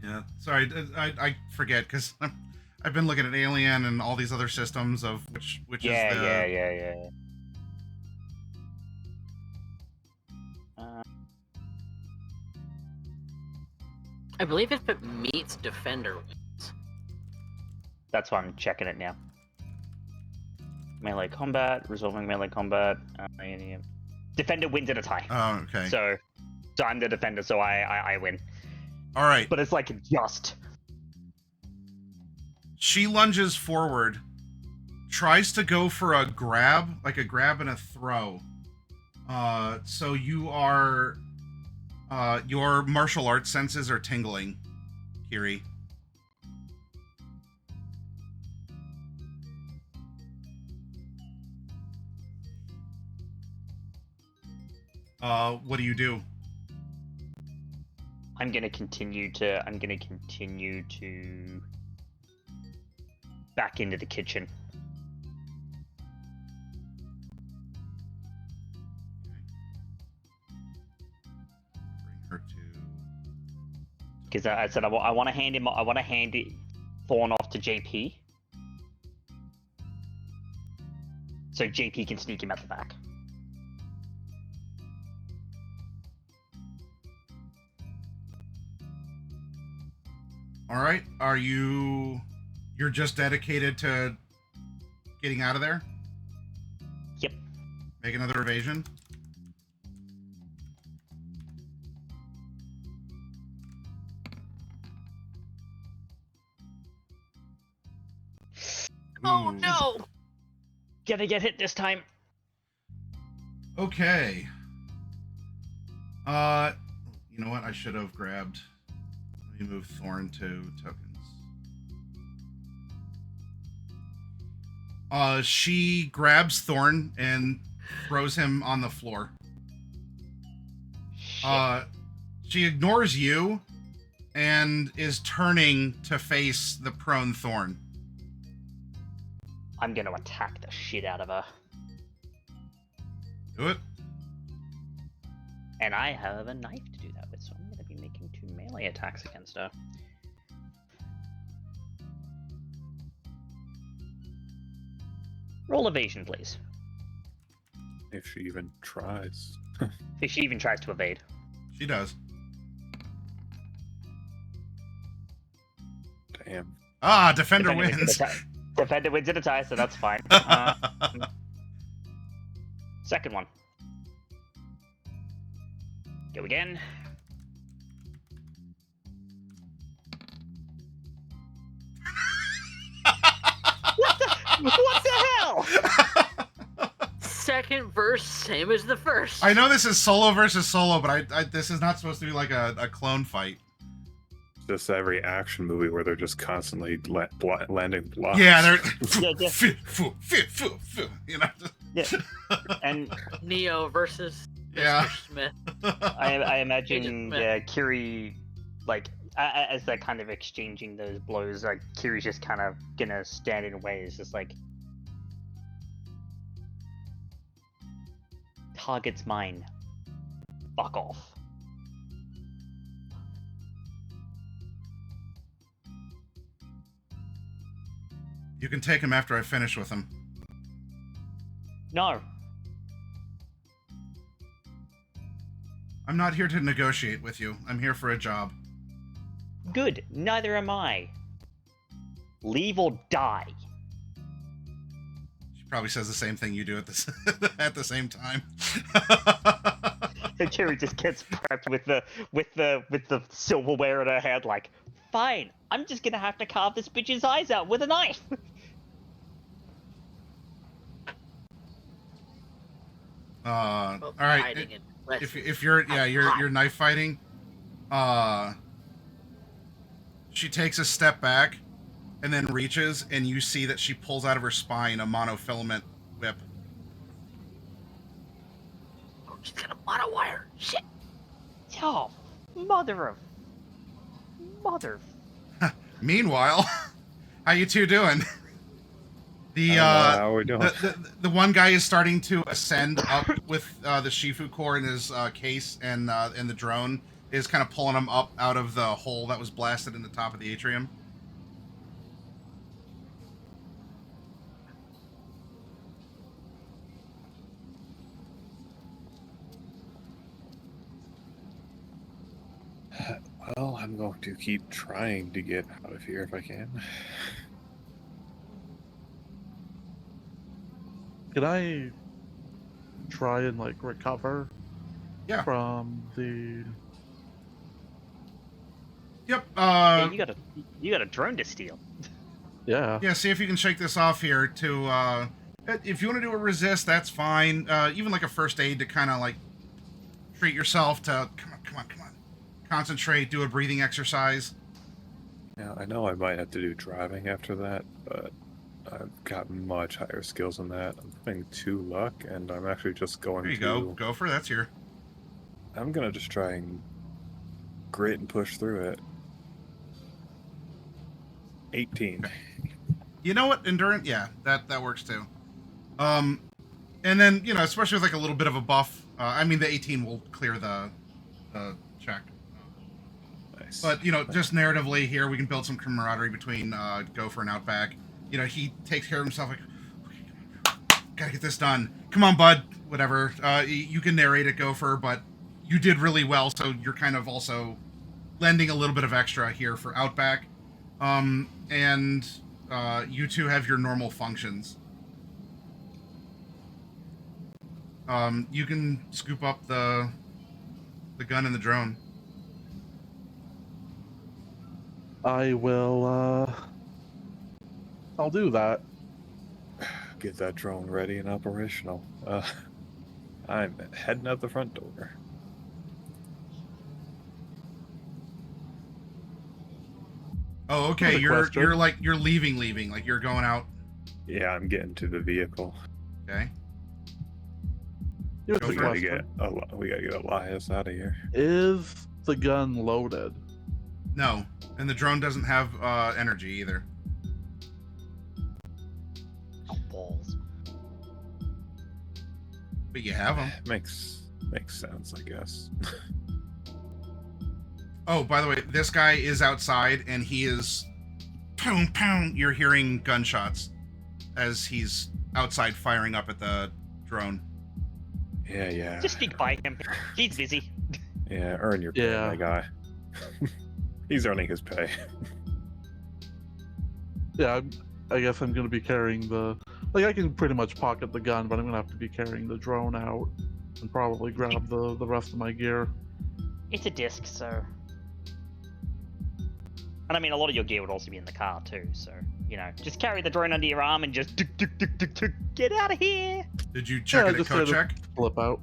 Yeah. Sorry, I forget because I've been looking at Alien and all these other systems of which is the. Yeah. I believe if it meets defender wins. That's why I'm checking it now. Melee combat, resolving melee combat. Defender wins at a tie. Oh, okay. So I'm the defender, so I win. All right. But it's like just. She lunges forward, tries to go for a grab, like a grab and a throw. So you are. Your martial arts senses are tingling, Kiri. What do you do? I'm gonna continue to back into the kitchen. Because I said I want to hand him. I want to hand Thorne off to JP, so JP can sneak him at the back. All right. You're just dedicated to getting out of there? Yep. Make another evasion. Oh no! Gonna get hit this time. Okay. You know what? I should have grabbed. Let me move Thorne to tokens. She grabs Thorne and throws him on the floor. Shit. She ignores you and is turning to face the prone Thorne. I'm gonna attack the shit out of her. Do it. And I have a knife to do that with, so I'm gonna be making 2 melee attacks against her. Roll evasion, please. If she even tries. If she even tries to evade. She does. Damn. Ah, defender wins. Defender wins at a tie, so that's fine. Second one. Go again. What the hell? Second verse, same as the first. I know this is solo versus solo, but this is not supposed to be like a clone fight. Just every action movie where they're just constantly landing blocks. Yeah, they're you know. Yeah. And Neo versus Yeah. Mr. Smith. I imagine Kiri, like as they're kind of exchanging those blows, like Kiri's just kind of gonna stand in a way. It's just like target's mine. Fuck off. You can take him after I finish with him. No. I'm not here to negotiate with you. I'm here for a job. Good, neither am I. Leave or die. She probably says the same thing you do at this at the same time. And Cherry just gets prepped with the silverware in her hand, like, fine, I'm just gonna have to carve this bitch's eyes out with a knife. All right. Hiding in flesh. If you're knife fighting, she takes a step back, and then reaches, and you see that she pulls out of her spine a monofilament whip. Oh, she's got a monowire. Shit. Oh, mother. Meanwhile, how you two doing? How are we doing? The one guy is starting to ascend up with the Shifu core in his case, and the drone is kind of pulling him up out of the hole that was blasted in the top of the atrium. Well, I'm going to keep trying to get out of here if I can. Can I try and like recover? Yeah. From the. Yep. Yeah, you got a drone to steal. Yeah. Yeah. See if you can shake this off here. To if you want to do a resist, that's fine. Even like a first aid to kind of like treat yourself to come on. Concentrate. Do a breathing exercise. Yeah, I know I might have to do driving after that, but I've got much higher skills than that. I'm having 2 luck, and I'm actually just going There you to... go. Go for it. That's here. I'm gonna just try and grit and push through it. 18. You know what? Endurance, yeah, that works too. And then, especially with like a little bit of a buff, I mean, the 18 will clear the check. Nice. But, just narratively here, we can build some camaraderie between Gopher and Outback. He takes care of himself, like, okay, gotta get this done. Come on, bud. Whatever. You can narrate it, Gopher, but you did really well, so you're kind of also lending a little bit of extra here for Outback. And you two have your normal functions. You can scoop up the gun and the drone. I will. I'll do that. Get that drone ready and operational. I'm heading out the front door. Oh, okay. Another question. You're leaving, like you're going out. Yeah, I'm getting to the vehicle. Okay. Here's Go the for it. We gotta get Elias out of here. Is the gun loaded? No, and the drone doesn't have energy either. Oh, balls. But you have them. Makes sense, I guess. Oh, by the way, this guy is outside, and he is... Pound, pound! You're hearing gunshots as he's outside firing up at the drone. Yeah. Just sneak by him. He's busy. Yeah, earn your pay, Yeah. my guy. He's earning his pay. Yeah, I guess I'm gonna be carrying the. Like, I can pretty much pocket the gun, but I'm gonna have to be carrying the drone out and probably grab the rest of my gear. It's a disc, so. And I mean, a lot of your gear would also be in the car too, so just carry the drone under your arm and just get out of here. Did you check it at just code had to check? Flip out.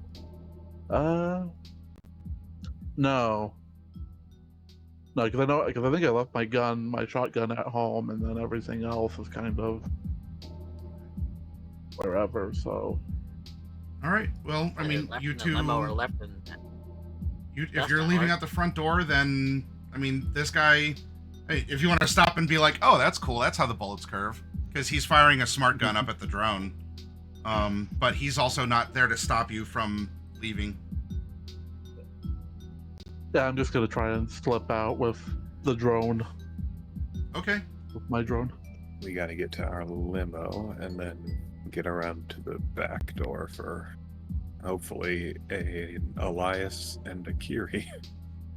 No. No, because I think I left my shotgun at home, and then everything else is kind of wherever. So. All right. Well, I mean, Left you in the two. limo or left in. If you're leaving out the front door, then I mean, this guy. Hey, if you want to stop and be like, "Oh, that's cool. That's how the bullets curve," because he's firing a smart gun up at the drone. But he's also not there to stop you from leaving. Yeah, I'm just gonna try and slip out with the drone. Okay. With my drone. We gotta get to our limo and then get around to the back door for hopefully an Elias and a Kiri.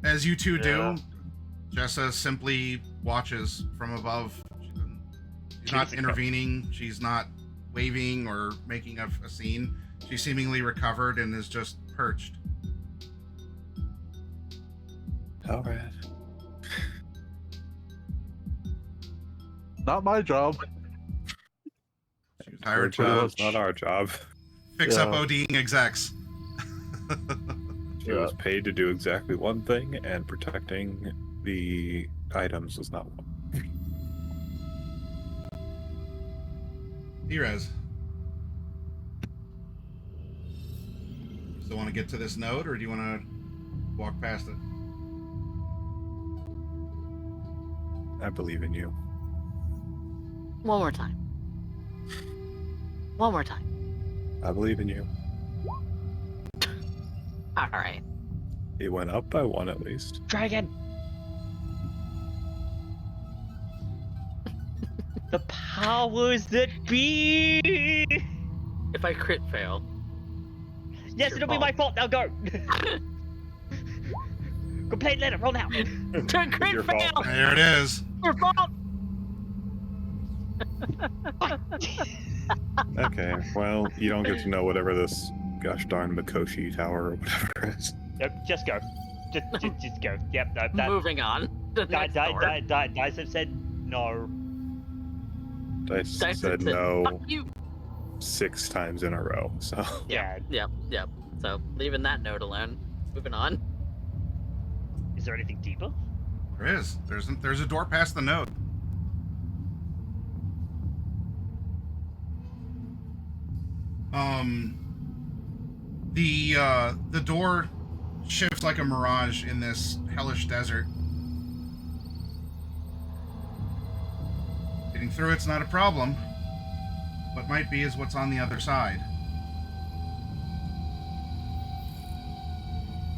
As you two Yeah. do, Jessa simply watches from above. She's not intervening. She's not waving or making a scene. She's seemingly recovered and is just perched. All right. Not my job. She was hired to Well, it's not our job. fix up Yeah. ODing execs. She was paid to do exactly one thing, and protecting the items was not one. Erez. Still want to get to this node, or do you want to walk past it? I believe in you. One more time. One more time. I believe in you. All right. It went up by one at least. Try again. The powers that be. If I crit fail, Yes, your it'll be my fault. Now go. Complain later. Roll now. crit your fail. fault. There it is. Your fault. Okay, well, you don't get to know whatever this gosh darn Mikoshi tower or whatever is. Yep, just go. Just go. Yep. No, that. Moving on. The next door. Dice have said no. Dice Dice said said, no "Fuck you." 6 times in a row, so. Yeah. Yep. So leaving that note alone. Moving on. Is there anything deeper? There is. There's a door past the node. The door shifts like a mirage in this hellish desert. Getting through it's not a problem. What might be is what's on the other side.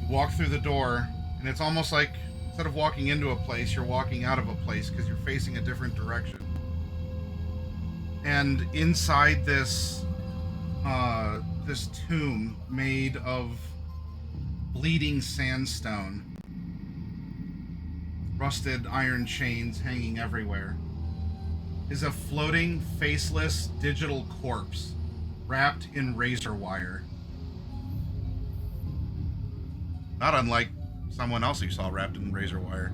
You walk through the door, and it's almost like instead of walking into a place, you're walking out of a place because you're facing a different direction. And inside this tomb made of bleeding sandstone, rusted iron chains hanging everywhere, is a floating, faceless digital corpse wrapped in razor wire. Not unlike someone else you saw wrapped in razor wire.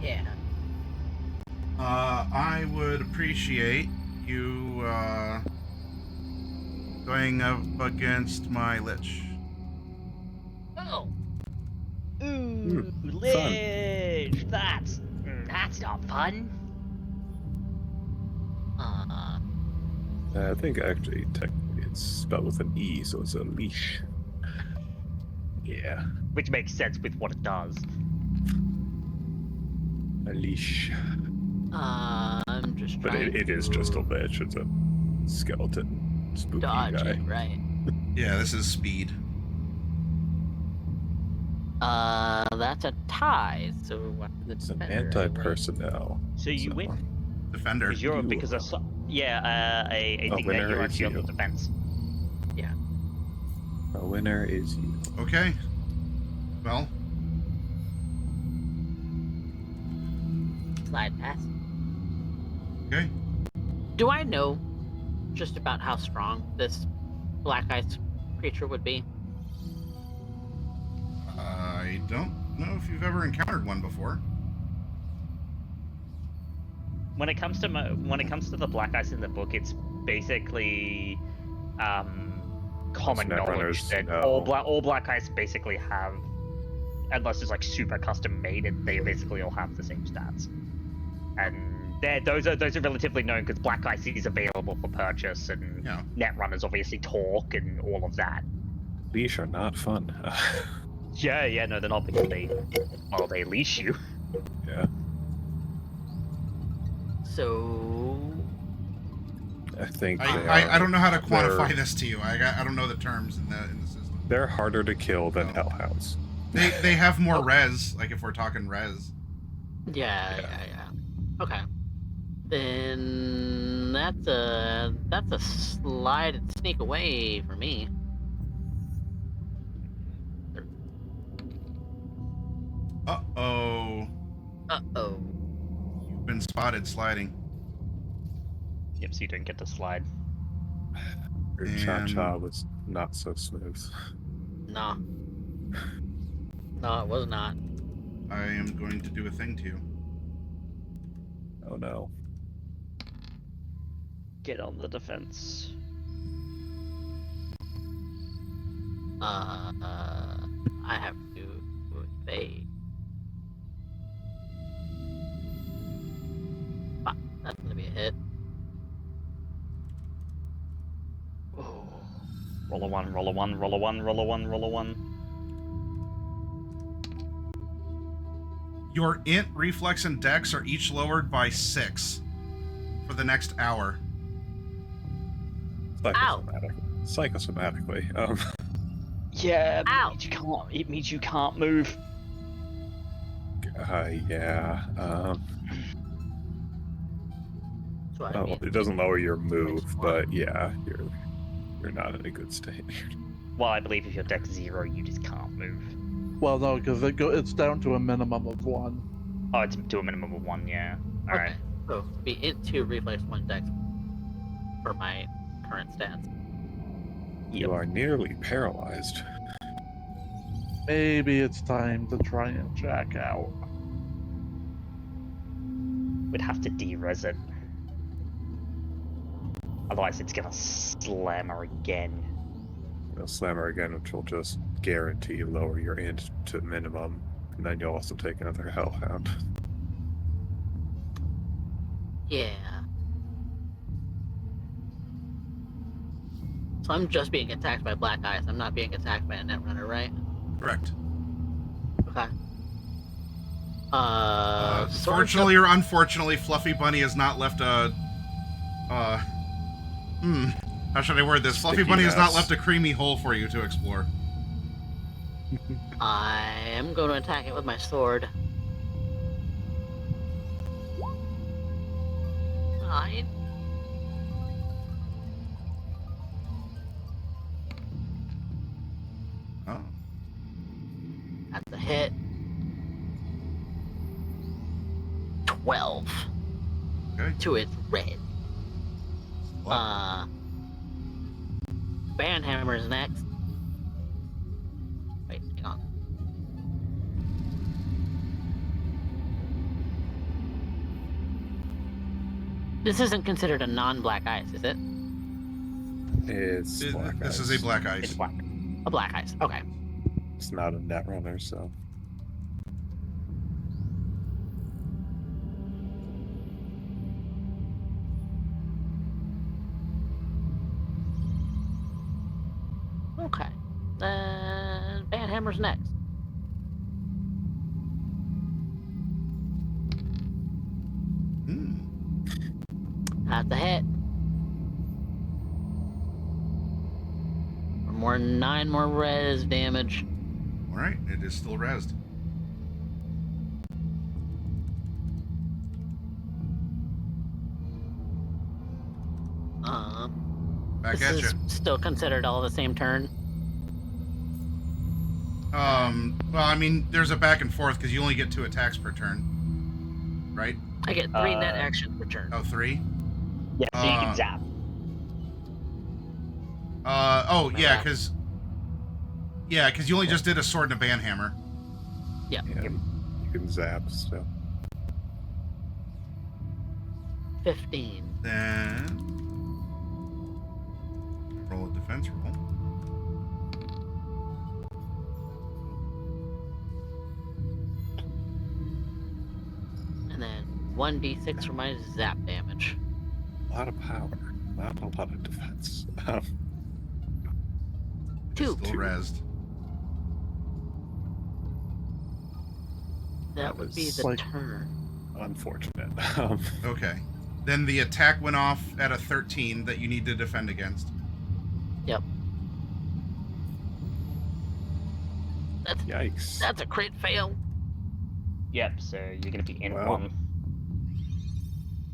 Yeah. I would appreciate you going up against my lich. Oh. Ooh, Lich. That's not fun. I think actually, technically, it's spelled with an E, so it's a leash. Yeah, Which makes sense with what it does. a leash. I'm just But trying it is to just a lich. It's a skeleton, spooky dodge guy. it, right? Yeah, this is speed. That's a tie. So what the It's an defender anti-personnel. So you so- win. Defender. Because I saw, a thing that winner you're is actually on the you. defense. A winner is you. Okay. Well, slide past. okay. Do I know just about how strong this black ice creature would be? I don't know if you've ever encountered one before. When it comes to the black ice in the book, it's basically common knowledge Netrunners that know. all black ice basically have, unless it's like super custom made, and they basically all have the same stats. And those are relatively known because black ice is available for purchase, and Yeah. Netrunners obviously talk and all of that. Leash are not fun. Yeah, no, they're not because they leash you. Yeah, So I think they I don't know how to quantify they're- this to you. I don't know the terms in the system. They're harder to kill than Oh. hellhounds. They have more res, like if we're talking res. yeah. Okay. Then that's a slide and sneak away for me. Uh-oh. Uh-oh. You've been spotted sliding. Yep, so you don't get to slide. Your cha-cha was not so smooth. No. No, it was not. I am going to do a thing to you. Oh no. Get on the defense. I have to evade. Fuck, that's gonna be a hit. Oh. Roll a 1, roll a 1, roll a 1, roll a 1, roll a 1. Your int, reflex, and dex are each lowered by 6 for the next hour. Psychosomatically. Yeah, but Ow. it means you can't move. Yeah. So I Well, mean, it doesn't lower your move, Makes but yeah, you're not in a good state. Well, I believe if you're dex 0, you just can't move. Well, no, because it's down to a minimum of 1. Oh, it's to a minimum of 1, yeah. Alright. okay. So be int 2, reflex 1, dex for my current stats. You are nearly paralyzed. Maybe it's time to try and jack out. We'd have to de-res it. Otherwise, it's gonna slam her again. You'll slam her again, which will just guarantee lower your int to minimum, and then you'll also take another hellhound. Yeah. So I'm just being attacked by black eyes. I'm not being attacked by a netrunner, right? Correct. Okay. Fortunately or unfortunately, Fluffy Bunny has not left a... How should I word this? Fluffy Sticky Bunny has not mess. left a creamy hole for you to explore. I am going to attack it with my sword. 9. Oh. That's a hit. 12 Okay. to its red. What? Bandhammer's next. Wait, hang on. This isn't considered a non-black ice, is it? It's black This ice. is a black It's ice. black. A black ice. Okay. It's not a net runner, so Okay. Then Bandhammer's next. Hmm. That's a hit. For 9 more res damage. All right, it is still rezzed. Back This at is you. still considered all the same turn. Well, I mean, there's a back and forth because you only get 2 attacks per turn, right? I get 3 net actions per turn. Oh, 3. Yeah, so you can zap. Oh, yeah, Right. because you only just did a sword and a banhammer. yeah, you can zap still. 15. Then roll a defense roll. And then 1d6 for my zap damage. A lot of power, not a lot of defense. Two. Still rezzed. That would be was the like- turn. Unfortunate. Okay. Then the attack went off at a 13 that you need to defend against. Yep. Yikes. That's a crit fail. Yep, so you're gonna be in Well. 1.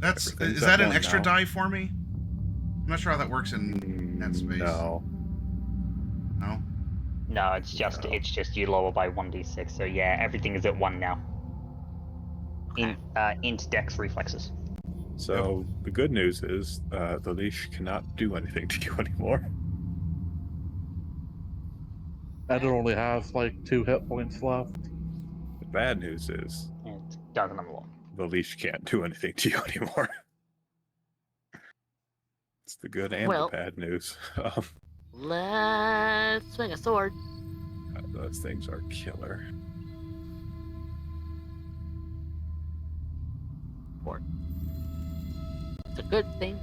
That's Everything's is at that an one extra now. die for me? I'm not sure how that works in net space. No. No. No, it's just No. you lower by 1d6. So yeah, everything is at 1 now. Okay. Int dex reflexes. So the good news is the leash cannot do anything to you anymore. And it only has like 2 hit points left. The bad news is It doesn't unlock. the leash can't do anything to you anymore. It's the good and Well- the bad news. Let's swing a sword. Those things are killer. It's a good thing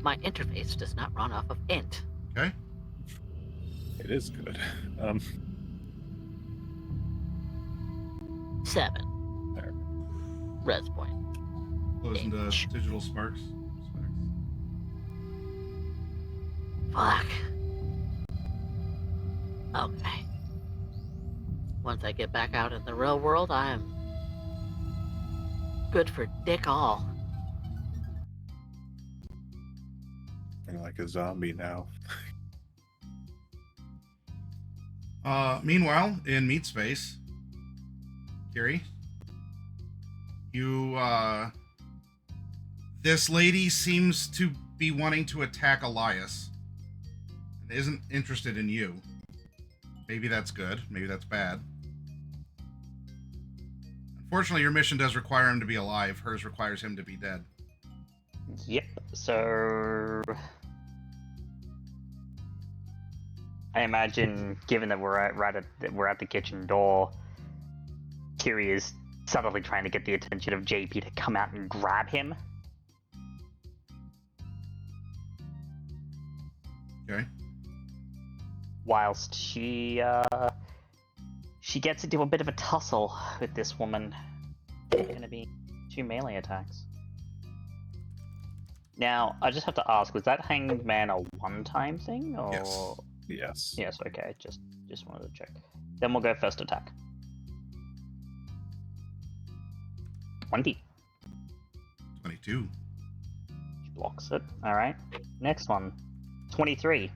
my interface does not run off of int. Okay. It is good. 7 There. res point. Goes into digital sparks. Fuck. Okay. Once I get back out in the real world, I am good for dick all. I'm like a zombie now. Meanwhile, in meat space, Kiri, you this lady seems to be wanting to attack Elias and isn't interested in you. Maybe that's good, maybe that's bad. Unfortunately, your mission does require him to be alive. Hers requires him to be dead. Yep. So I imagine, given that we're at the kitchen door, Kiri is suddenly trying to get the attention of JP to come out and grab him. Okay. Whilst she gets into a bit of a tussle with this woman. It's gonna be 2 melee attacks. Now, I just have to ask, was that Hanged Man a one-time thing, or? Yes. Yes. Yes. Okay. Just wanted to check. Then we'll go first attack. 20. 22. She blocks it. All right. Next one. 23.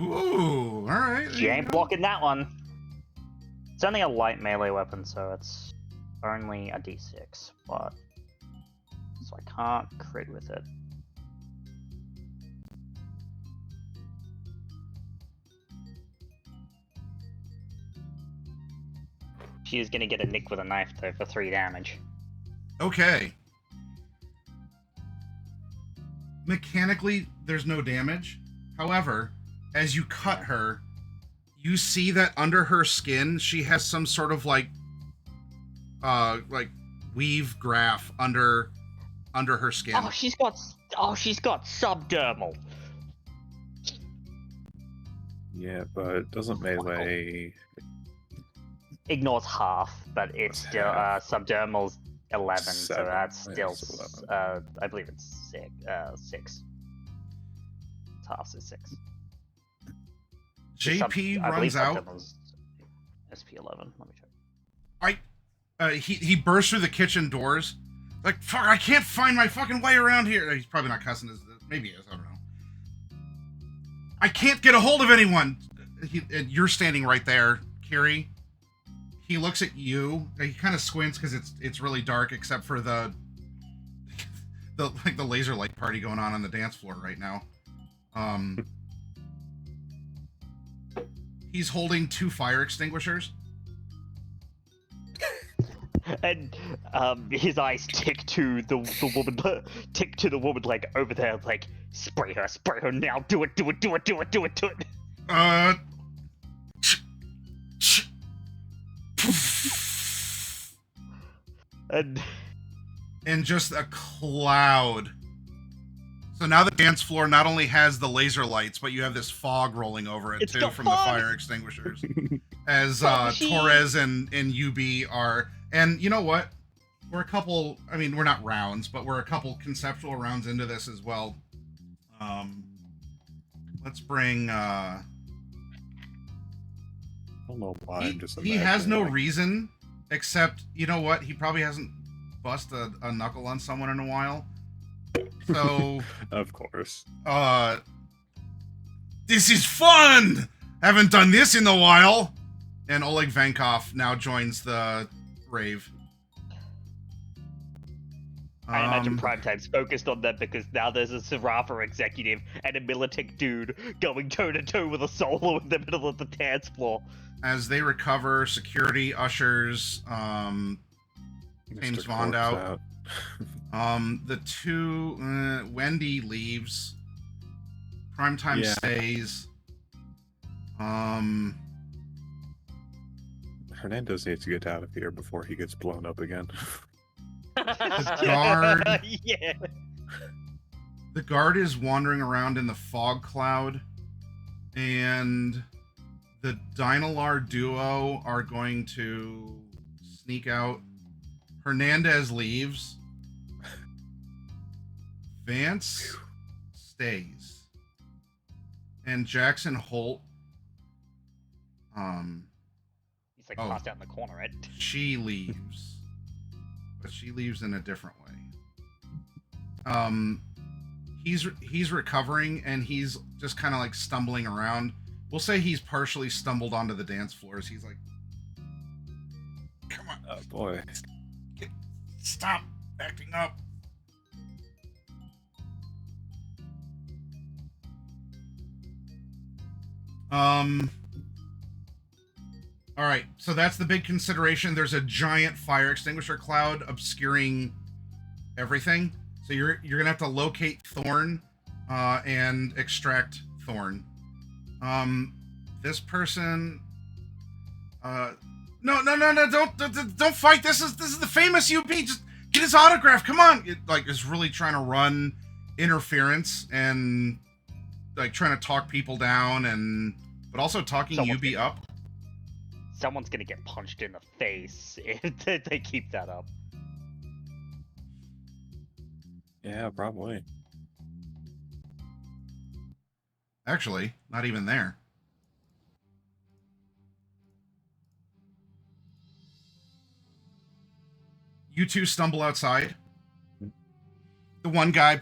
Ooh, all right. She ain't blocking that one. It's only a light melee weapon, so it's only a d6, but so I can't crit with it. She is gonna get a nick with a knife though for 3 damage. Okay. Mechanically, there's no damage. However, as you cut her, you see that under her skin, she has some sort of like weave graph under her skin. Oh, she's got subdermal. Yeah, but it doesn't melee. Ignores half, but it's still Half. subdermal's 11, so 7. that's Yeah, still it's 11. I believe it's 6. Half is 6. JP I believe runs out. subdermal's SP11. Let me check. He bursts through the kitchen doors. Like, fuck, I can't find my fucking way around here. He's probably not cussing. Maybe he is. I don't know. I can't get a hold of anyone. And you're standing right there, Kiri. He looks at you. He kind of squints because it's really dark, except for the laser light party going on the dance floor right now. He's holding 2 fire extinguishers. And his eyes tick to the woman like over there, like spray her now, do it. And just a cloud. So now the dance floor not only has the laser lights, but you have this fog rolling over it It's too got from fog! the fire extinguishers. As Fog machine! Torres and UB are, and you know what? We're a couple. I mean, we're not rounds, but we're a couple conceptual rounds into this as well. Let's bring. I don't know why. I'm just He has no imagining, like, reason, except you know what? He probably hasn't bust a knuckle on someone in a while. So, Of course. this is fun! Haven't done this in a while! And Oleg Vankov now joins the rave. I imagine Primetime's focused on that because now there's a Serafa executive and a Militech dude going toe-to-toe with a solo in the middle of the dance floor. As they recover, security ushers James Mr. Bond Corpse out. The two Wendy leaves. Primetime stays. Hernandez needs to get out of here before he gets blown up again. The guard. Yeah. The guard is wandering around in the fog cloud, and the Dynalar duo are going to sneak out. Hernandez leaves. Vance stays. And Jackson Holt, He's like passed out in the corner, right? she leaves. But she leaves in a different way. He's recovering, and he's just kind of like stumbling around. We'll say he's partially stumbled onto the dance floors. He's like, come on. Oh boy. Stop acting up. All right, so that's the big consideration. There's a giant fire extinguisher cloud obscuring everything. So you're gonna have to locate Thorne and extract Thorne. This person. No! Don't fight. This is the famous UB. Just get his autograph. Come on! It is really trying to run interference and like trying to talk people down but also talking UB up. Someone's gonna get punched in the face if they keep that up. Yeah, probably. Actually, not even there. You two stumble outside. The one guy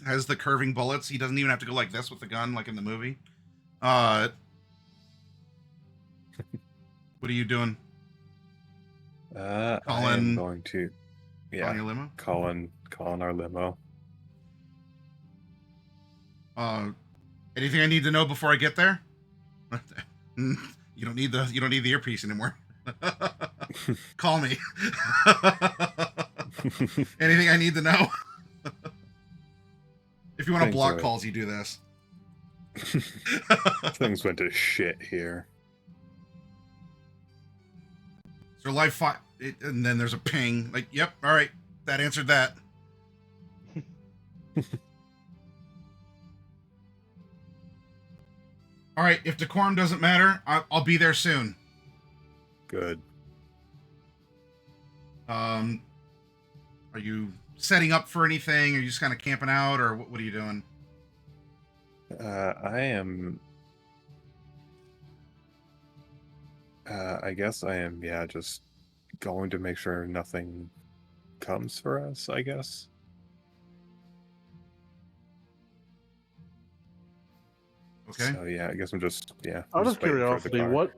has the curving bullets. He doesn't even have to go like this with the gun, like in the movie. What are you doing? I am going to, calling your limo? calling our limo. Anything I need to know before I get there? You don't need the earpiece anymore. Call me. Anything I need to know? If you want to block calls, you do this. Things went to shit here. Is there live fire? And then there's a ping. Like, yep, all right, that answered that. All right, if decorum doesn't matter, I'll be there soon. Good. Are you setting up for anything? Are you just kind of camping out, or what are you doing? I am. I guess I am. Yeah, just going to make sure nothing comes for us. I guess. Okay. So yeah, I guess I'm just Out just of waiting for the curiosity, car. what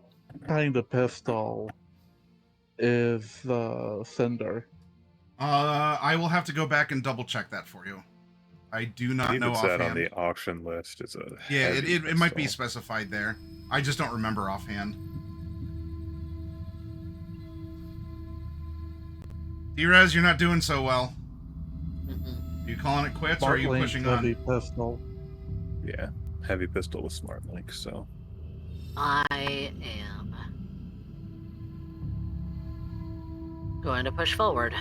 kind of pistol is the Cinder? I will have to go back and double check that for you. I do not I believe know it's offhand. that on the auction list. It's a Yeah, heavy it might be pistol. specified there. I just don't remember offhand. D-Rez, you're not doing so well. Mm-mm. Are you calling it quits, or are you Sparkling pushing heavy on? pistol. Yeah, heavy pistol with smart link. So I am going to push forward.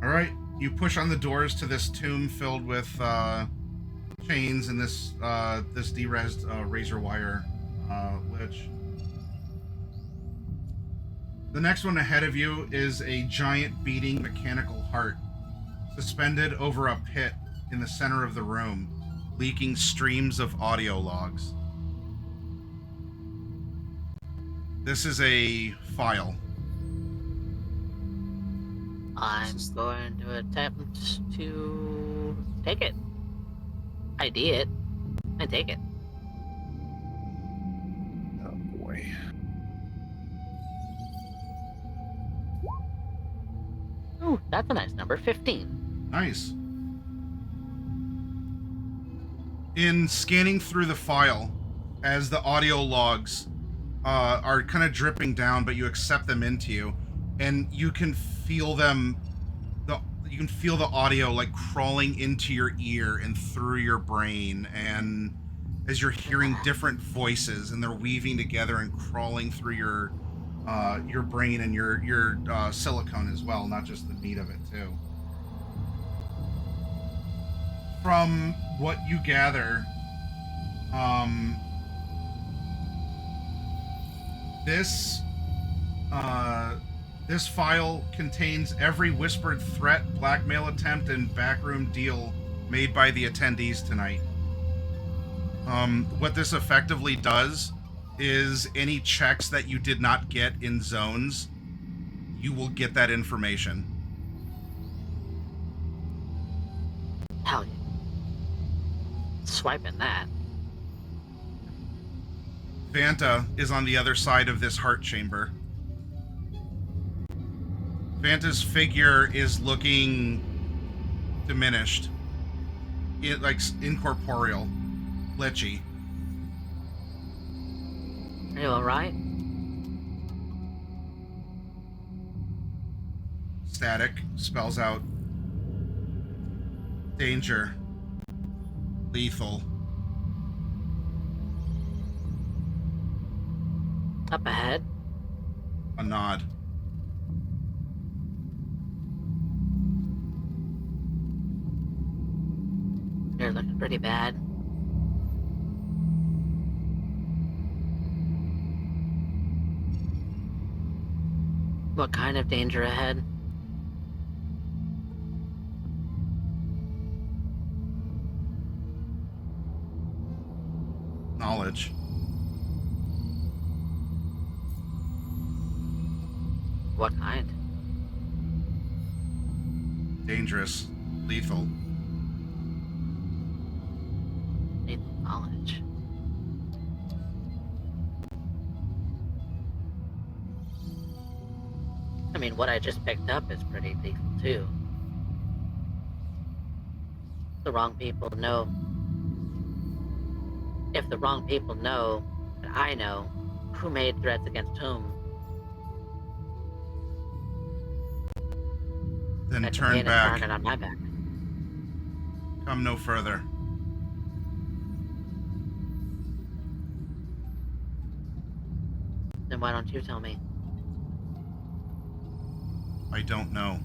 All right, you push on the doors to this tomb filled with chains and this derezed razor wire lich. The next one ahead of you is a giant beating mechanical heart, suspended over a pit in the center of the room, leaking streams of audio logs. This is a file. I'm going to attempt to take it. ID it. I take it. Oh boy. Ooh, that's a nice number. 15. Nice. In scanning through the file, as the audio logs are kind of dripping down, but you accept them into you, and you can feel them. You can feel the audio like crawling into your ear and through your brain, and as you're hearing different voices, and they're weaving together and crawling through your brain and your silicone as well, not just the meat of it too. From what you gather, this file contains every whispered threat, blackmail attempt, and backroom deal made by the attendees tonight. What this effectively does is any checks that you did not get in zones, you will get that information. Hell yeah. Swiping that. Vanta is on the other side of this heart chamber. Vanta's figure is looking diminished. Like incorporeal. Lechy. Are you alright? Static spells out danger. Lethal. Up ahead. A nod. You're looking pretty bad. What kind of danger ahead? Knowledge. What kind? Dangerous. Lethal. Need knowledge. I mean, what I just picked up is pretty lethal, too. The wrong people know. If the wrong people know that I know who made threats against whom, Then that could turn paint a back. target on my back. Come no further. Then why don't you tell me? I don't know.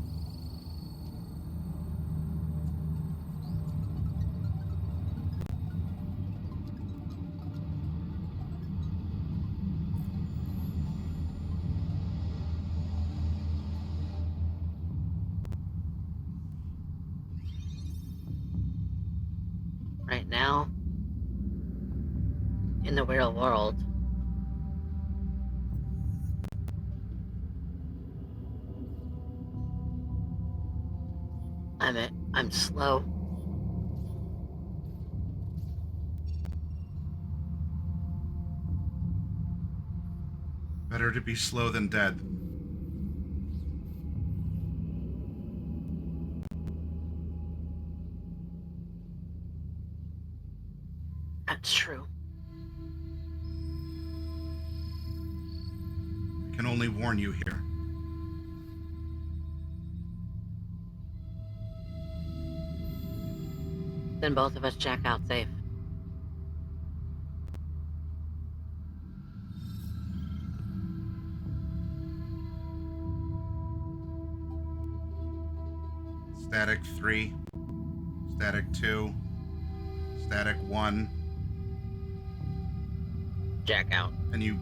Right now, in the real world, I'm slow. Better to be slow than dead. That's true. I can only warn you here. Then both of us check out safe. Static 3. Static 2. Static 1. Jack out. And you...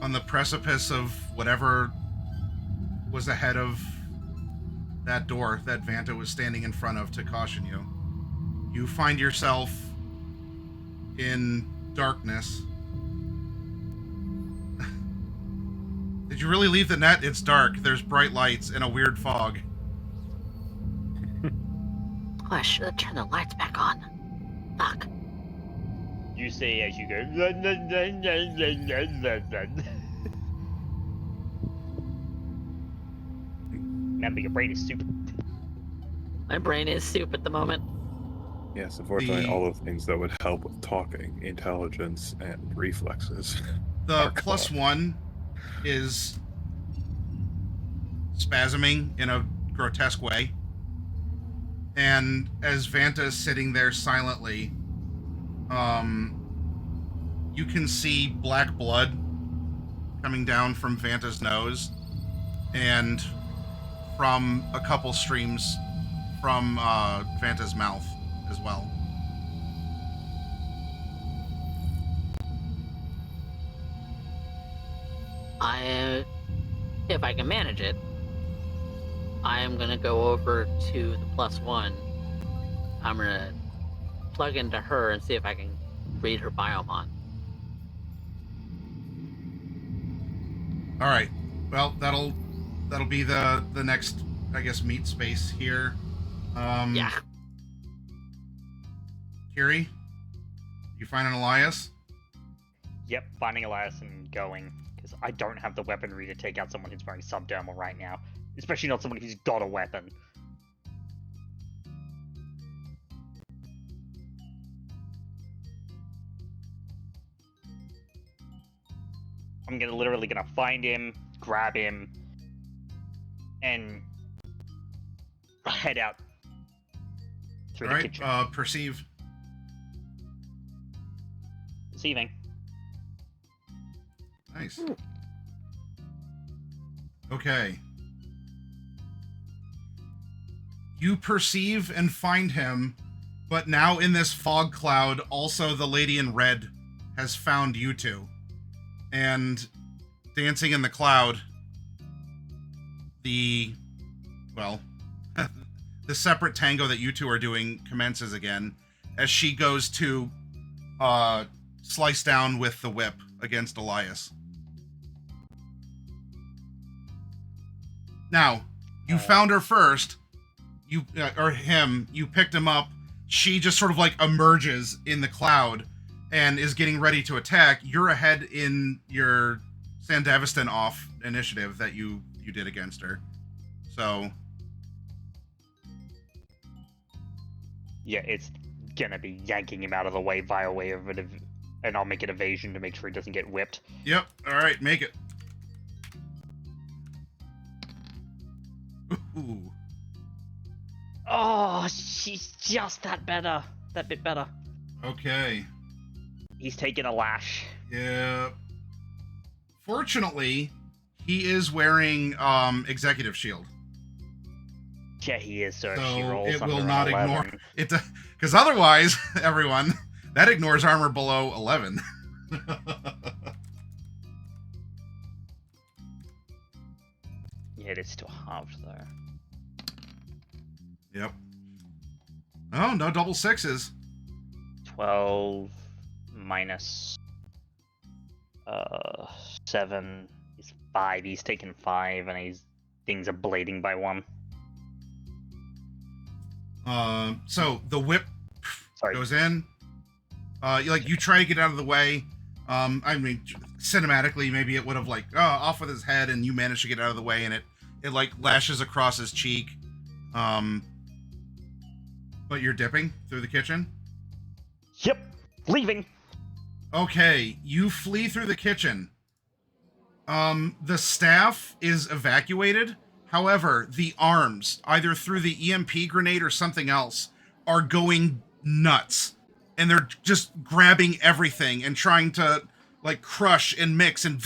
on the precipice of whatever was ahead of that door that Vanta was standing in front of to caution you. You find yourself in darkness. Did you really leave the net? It's dark. There's bright lights and a weird fog. Oh, I should have turned the lights back on. Fuck. You say as you go. Remember, your brain is soup. My brain is soup at the moment. Yes, unfortunately, all of the things that would help with talking, intelligence, and reflexes. The +1 is spasming in a grotesque way. And as Vanta is sitting there silently, you can see black blood coming down from Vanta's nose and from a couple streams from Vanta's mouth as well. If I can manage it, I am gonna go over to the +1. I'm gonna plug into her and see if I can read her biomon. All right. Well, that'll be the next, I guess, meet space here. Yeah. Kiri, you find an Elias? Yep, finding Elias and going, because I don't have the weaponry to take out someone who's wearing subdermal right now. Especially not someone who's got a weapon. I'm literally gonna find him, grab him, and head out through All the right. kitchen. Perceive. Receiving. Nice. Okay. You perceive and find him, but now in this fog cloud, also the lady in red has found you two. And dancing in the cloud, the separate tango that you two are doing commences again as she goes to slice down with the whip against Elias. Now, you found her first. You or him, you picked him up. She just sort of like emerges in the cloud and is getting ready to attack. You're ahead in your Sandavistan off initiative that you did against her. So Yeah, it's gonna be yanking him out of the way via way of and I'll make an evasion to make sure he doesn't get whipped. yep. All right, make it. Ooh. Oh, she's just that bit better. Okay. He's taking a lash. Yeah. Fortunately, he is wearing executive shield. Yeah, he is, so if she So rolls it under will an not 11, ignore it, because otherwise, everyone, that ignores armor below 11. Yeah, it is still halved though. Yep. Oh, no double sixes. 12 minus 7 is 5. He's taken 5 and his things are bleeding by 1. So the whip Sorry. goes in. You try to get out of the way. I mean, cinematically, maybe it would have off with his head, and you manage to get out of the way, and it like lashes across his cheek. But you're dipping through the kitchen. Yep, leaving. Okay, you flee through the kitchen. The staff is evacuated. However, the arms, either through the EMP grenade or something else, are going nuts. And they're just grabbing everything and trying to, crush and mix and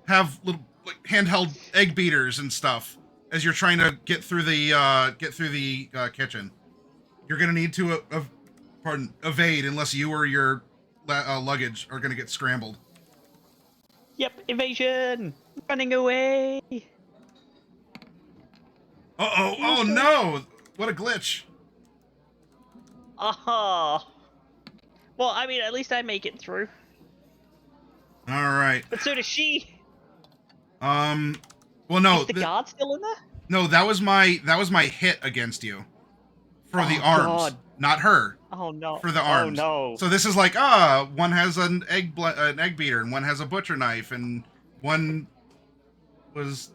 have little handheld egg beaters and stuff as you're trying to get through the kitchen. You're going to need to evade unless you or your luggage are going to get scrambled. Yep, evasion! Running away! Uh-oh, oh no! What a glitch. Aha! Well, I mean, at least I make it through. All right. But so does she! Well, no, Is the guard still in there? no, that was my hit against you for the Oh, arms, God. not her. Oh no. For the arms. Oh no. So this is like, one has an egg beater, and one has a butcher knife, and one was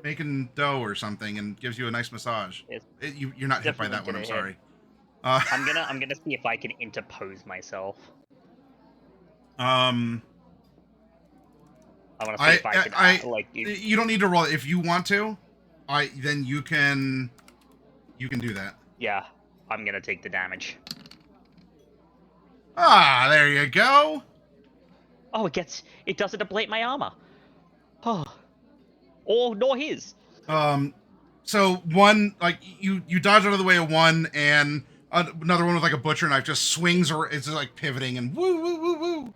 making dough or something, and gives you a nice massage. It's You're not hit by that one. I'm sorry. I'm gonna see if I can interpose myself. Um, I want to see if I can like you. You don't need to roll if you want to. Then you can do that. Yeah, I'm gonna take the damage. There you go. Oh, it doesn't ablate my armor. Oh, or nor his. So one, like, you dodge out of the way of one, and another one with like a butcher knife just swings, or it's just like pivoting and woo woo woo woo.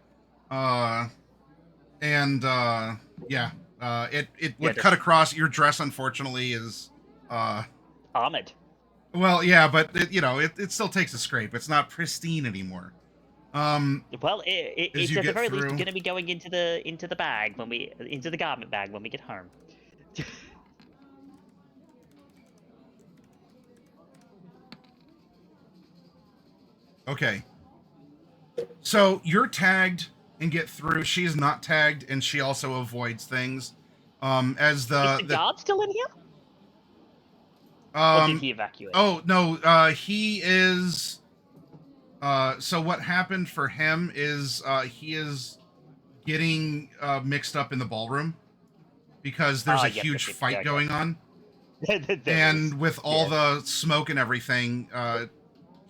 It would cut across your dress. Unfortunately, is armored. Well, yeah, but it still takes a scrape. It's not pristine anymore. Well, it's at the very least going to be going into the bag into the garment bag when we get home. Okay. So you're tagged and get through. She's not tagged, and she also avoids things. Is the guard still in here? Or did he evacuate? Oh no, he is. So what happened for him is he is getting mixed up in the ballroom because there's a huge fight going on, and with all the smoke and everything,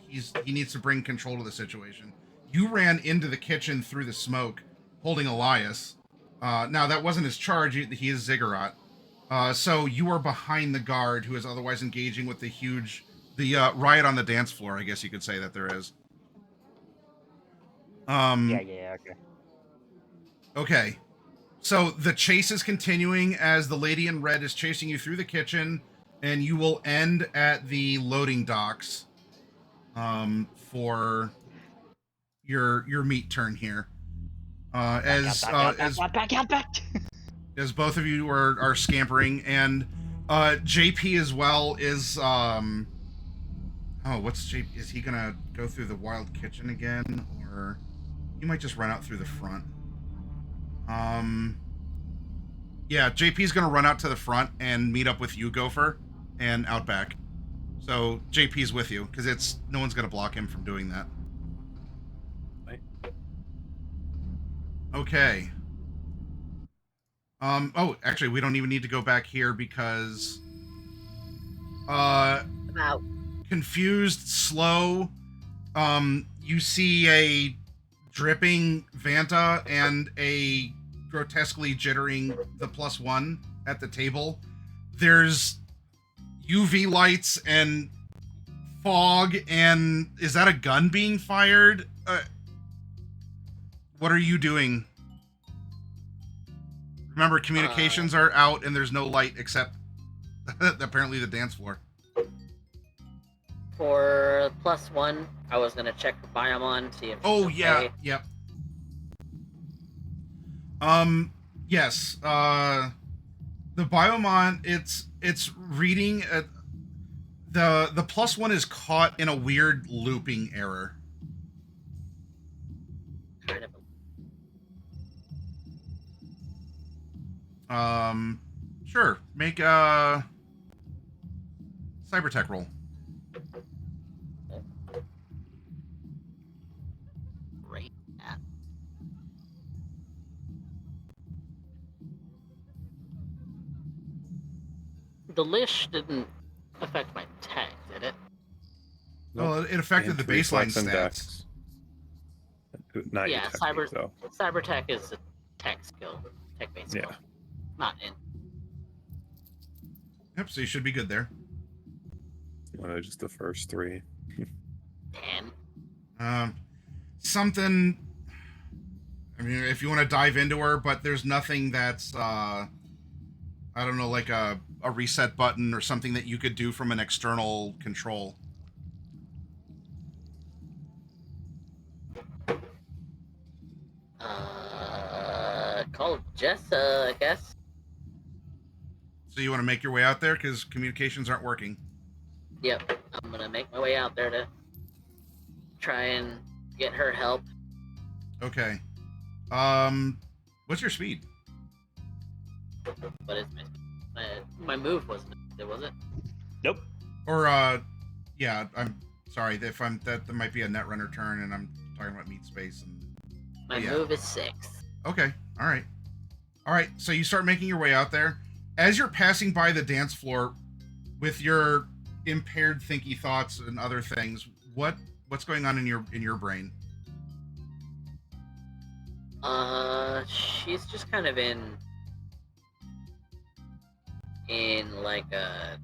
he needs to bring control to the situation. You ran into the kitchen through the smoke, holding Elias. Now that wasn't his charge. He is Ziggurat. So you are behind the guard who is otherwise engaging with the riot on the dance floor. I guess you could say that there is. Okay. Okay. So the chase is continuing as the lady in red is chasing you through the kitchen, and you will end at the loading docks for your meat turn here. As both of you are scampering, and JP as well is what's JP? Is he gonna go through the wild kitchen again, or he might just run out through the front? Yeah, JP's gonna run out to the front and meet up with you, Gopher, and Outback. So JP's with you because no one's gonna block him from doing that. Right. Okay. Actually, we don't even need to go back here because confused, slow, you see a dripping Vanta and a grotesquely jittering the +1 at the table. There's UV lights and fog, and is that a gun being fired? What are you doing? Remember, communications are out, and there's no light except apparently the dance floor. For +1, I was gonna check for Biomon, see if. Oh okay. yeah, yep. Yes. The Biomon, it's reading the +1 is caught in a weird looping error. Kind of. Sure. Make a Cybertech roll. Great. The Lish didn't affect my tech, did it? Well, it affected the baseline stats. Not yeah, though. Cybertech is a tech skill, tech-based skill. Yeah. Not in. Yep, so you should be good there. Just the first 3. 10. Something. I mean, if you want to dive into her, but there's nothing that's I don't know, like a reset button or something that you could do from an external control. Call Jessa, I guess. So you want to make your way out there because communications aren't working. Yep, I'm gonna make my way out there to try and get her help. Okay. What's your speed? But it's my move wasn't it? Was it? Nope. Or yeah, I'm sorry if that might be a Netrunner turn, and I'm talking about meat space. And My yeah. move is 6. Okay, all right. So you start making your way out there. As you're passing by the dance floor, with your impaired thinky thoughts and other things, what's going on in your brain? She's just kind of in like a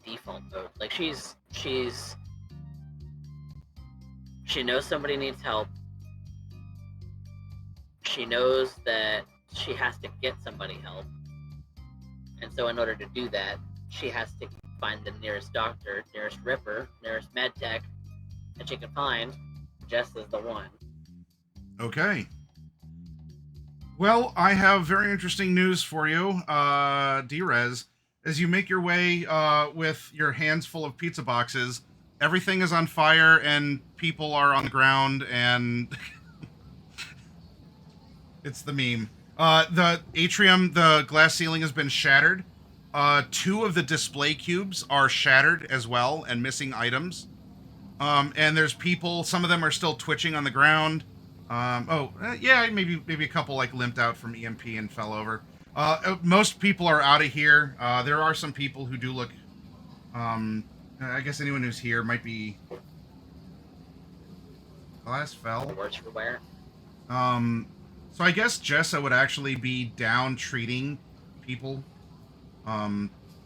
default mode. Like she knows somebody needs help. She knows that she has to get somebody help. And so in order to do that, she has to find the nearest doctor, nearest Ripper, nearest Medtech that she can find. Jess is the one. Okay. Well, I have very interesting news for you, D-Rez. As you make your way with your hands full of pizza boxes, everything is on fire and people are on the ground, and it's the meme. The atrium, the glass ceiling has been shattered. 2 of the display cubes are shattered as well and missing items. And there's people, some of them are still twitching on the ground. Yeah, maybe a couple like limped out from EMP and fell over. Most people are out of here. There are some people who do look, I guess anyone who's here might be... Glass fell. Worse for wear. So I guess Jessa would actually be down treating people.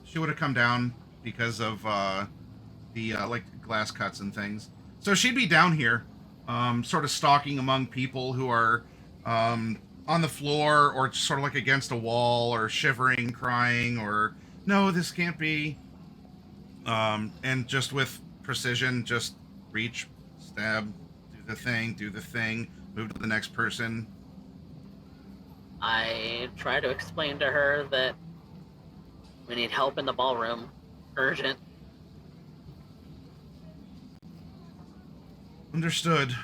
She would have come down because of the like glass cuts and things. So she'd be down here, sort of stalking among people who are on the floor or sort of like against a wall or shivering, crying, or no, this can't be. And just with precision, just reach, stab, do the thing, move to the next person. I try to explain to her that we need help in the ballroom. Urgent. Understood.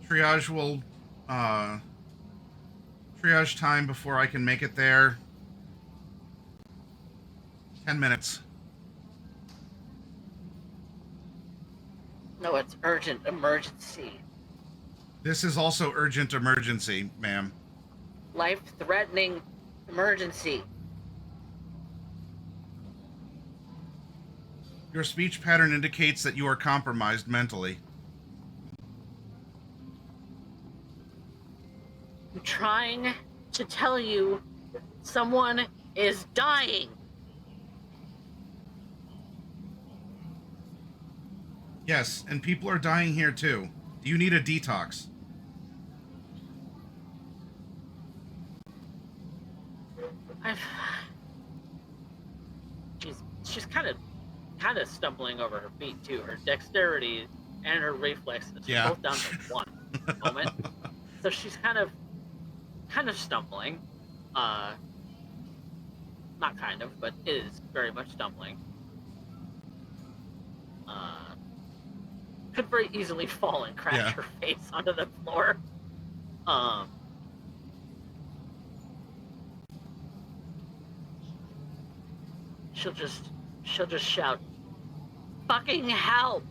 Triage will, triage time before I can make it there. 10 minutes. No, it's urgent emergency. This is also urgent emergency, ma'am. Life-threatening emergency. Your speech pattern indicates that you are compromised mentally. I'm trying to tell you someone is dying. Yes, and people are dying here too. Do you need a detox? She's kind of stumbling over her feet too. Her dexterity and her reflexes both down to 1 moment. So she's kind of stumbling. Not kind of, but is very much stumbling. Could very easily fall and crash her face onto the floor. She'll just shout, "Fucking help!"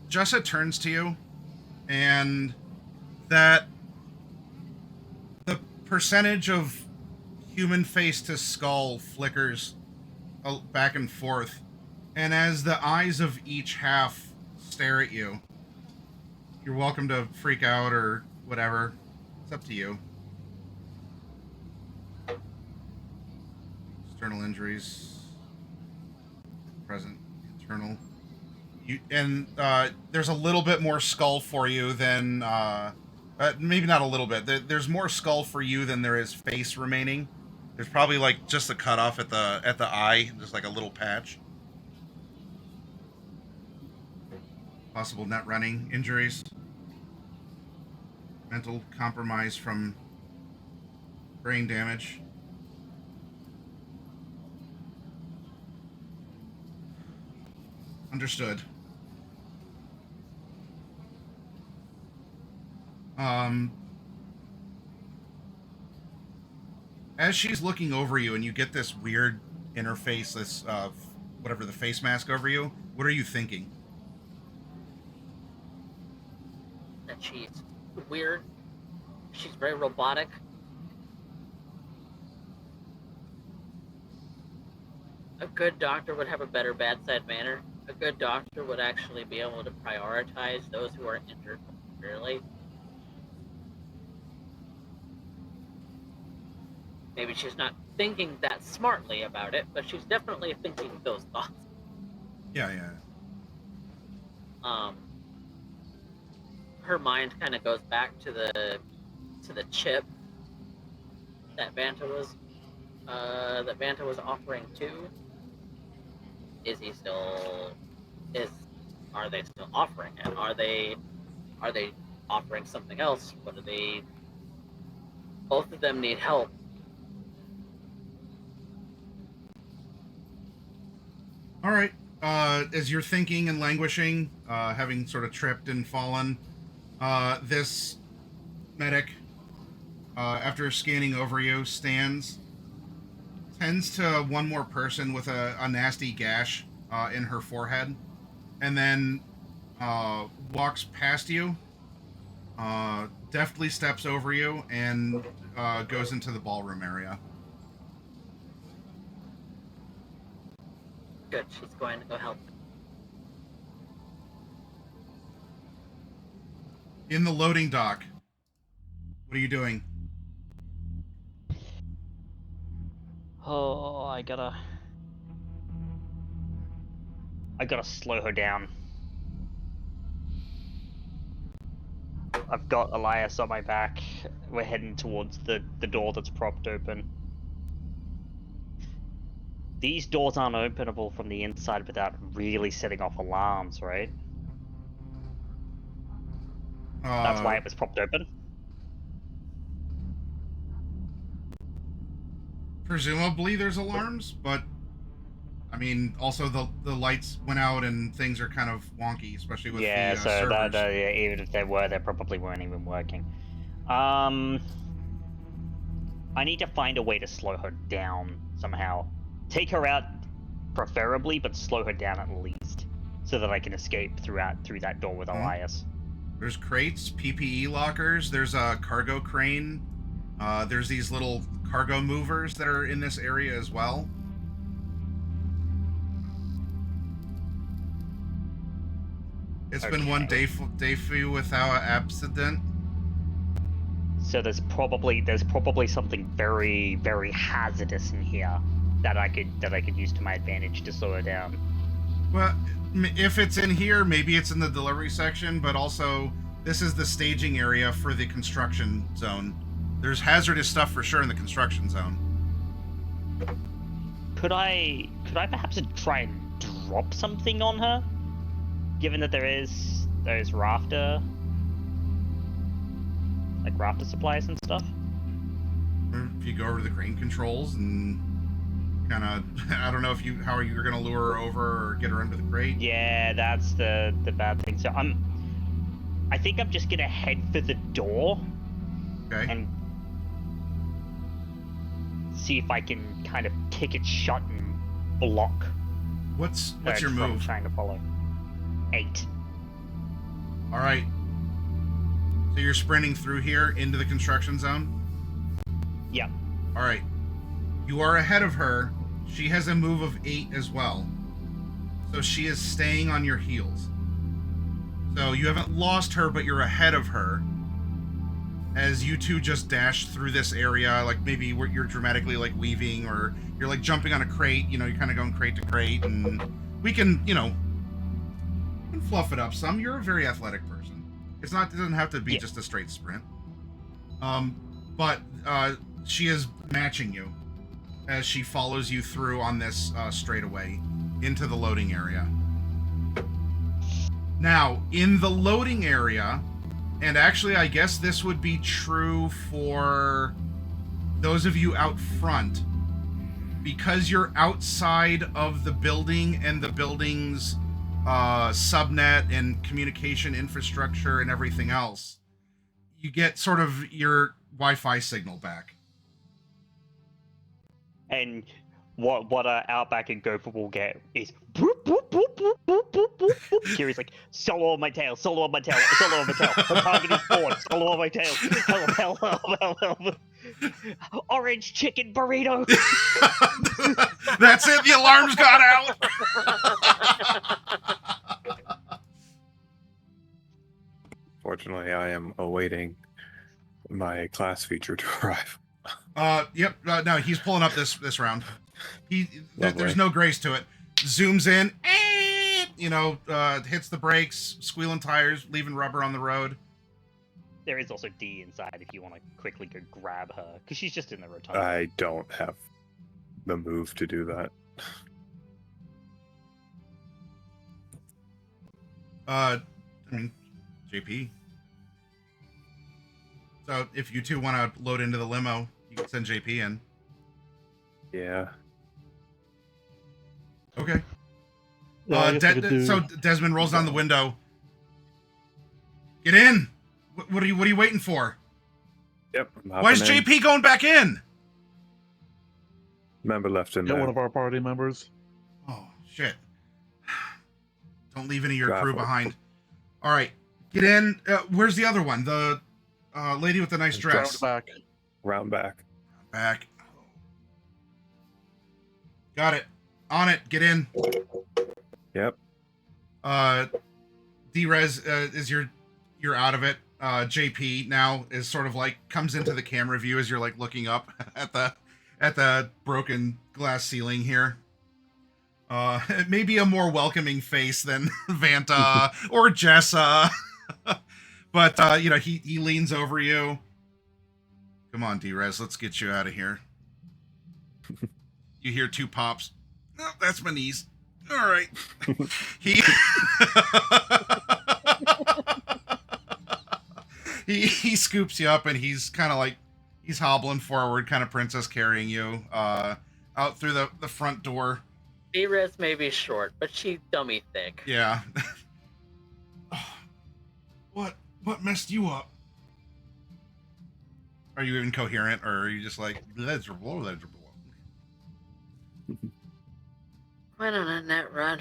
Jessa turns to you, and that the percentage of human face to skull flickers back and forth, and as the eyes of each half stare at you, you're welcome to freak out or whatever. It's up to you. External injuries. Present. Internal. There's a little bit more skull for you than... maybe not a little bit. There's more skull for you than there is face remaining. There's probably like just a cutoff at the eye, just like a little patch. Possible net running injuries. Mental compromise from brain damage. Understood. As she's looking over you and you get this weird interface, this, whatever, the face mask over you, what are you thinking? That she's weird. She's very robotic. A good doctor would have a better bedside manner. A good doctor would actually be able to prioritize those who are injured early. Maybe she's not thinking that smartly about it, but she's definitely thinking those thoughts. Yeah. Her mind kind of goes back to the chip that Vanta was offering too. Are they still offering it? Are they offering something else? Both of them need help. All right. As you're thinking and languishing, having sort of tripped and fallen, this medic, after scanning over you, tends to one more person with a nasty gash in her forehead, and then walks past you, deftly steps over you, and goes into the ballroom area. Good, she's going to go help. In the loading dock, what are you doing? Oh, I gotta slow her down. I've got Elias on my back. We're heading towards the door that's propped open. These doors aren't openable from the inside without really setting off alarms, right? That's why it was propped open. Presumably there's alarms, but I mean, also the lights went out and things are kind of wonky, especially with the so servers. even if they were, they probably weren't even working. I need to find a way to slow her down somehow. Take her out, preferably, but slow her down at least, so that I can escape through that door with Elias. There's crates, PPE lockers. There's a cargo crane. There's these little cargo movers that are in this area as well. It's been one day for you without accident. So there's probably something very, very hazardous in here that I could use to my advantage to slow her down. Well, if it's in here, maybe it's in the delivery section, but also this is the staging area for the construction zone. There's hazardous stuff for sure in the construction zone. Could I perhaps try and drop something on her? Given that there is those rafter supplies and stuff? If you go over to the crane controls and kind of, I don't know how you're going to lure her over or get her into the crate. Yeah, that's the bad thing. So I think I'm just gonna head for the door. Okay. And see if I can kind of kick it shut and block. What's your move? Trying to follow. 8. All right. So you're sprinting through here into the construction zone? Yep. All right. You are ahead of her. She has a move of 8 as well. So she is staying on your heels. So you haven't lost her, but you're ahead of her. As you two just dash through this area, like maybe where you're dramatically like weaving, or you're like jumping on a crate, you're kind of going crate to crate, and we can, fluff it up some. You're a very athletic person. It doesn't have to be just a straight sprint. But she is matching you as she follows you through on this straightaway into the loading area. Now, in the loading area, and actually I guess this would be true for those of you out front, because you're outside of the building and the building's subnet and communication infrastructure and everything else, you get sort of your Wi-Fi signal back. And what Outback and Gopher will get is boop, boop, boop, boop, boop, boop, boop, boop. Kiri's like, solo on my tail, solo on my tail, solo on my tail. Her target is Thorne, solo on my tail. Help. Orange chicken burrito. That's it, the alarm's got out. Fortunately, I am awaiting my class feature to arrive. Yep. No, he's pulling up this round. There's Lovely. no grace to it. Zooms in, hits the brakes, squealing tires, leaving rubber on the road. There is also D inside if you want to quickly go grab her, because she's just in the rotunda. I don't have the move to do that. JP. So if you two want to load into the limo, you can send JP in. Yeah. Okay. Yeah, I guess I could do- So Desmond rolls down the window. Get in. What are you waiting for? Yep. I'm Why is hopping in. JP going back in? Member left in Get there. one of our party members. Oh shit! Don't leave any of your Grapple. crew behind. All right, get in. Where's the other one? The lady with the nice dress. Back. Round back. Back. Got it. On it. Get in. Yep. D-Rez, is you're out of it. JP now is sort of like comes into the camera view as you're like looking up at the broken glass ceiling here. Maybe a more welcoming face than Vanta or Jessa. But he leans over you. Come on, D-Rez, let's get you out of here. You hear two pops. Oh, that's my knees. All right. He scoops you up and he's kind of like he's hobbling forward, kind of princess carrying you out through the front door. D-Res may be short, but she's dummy thick. Yeah. What messed you up? Are you incoherent, or are you just like legible? Went on a net run.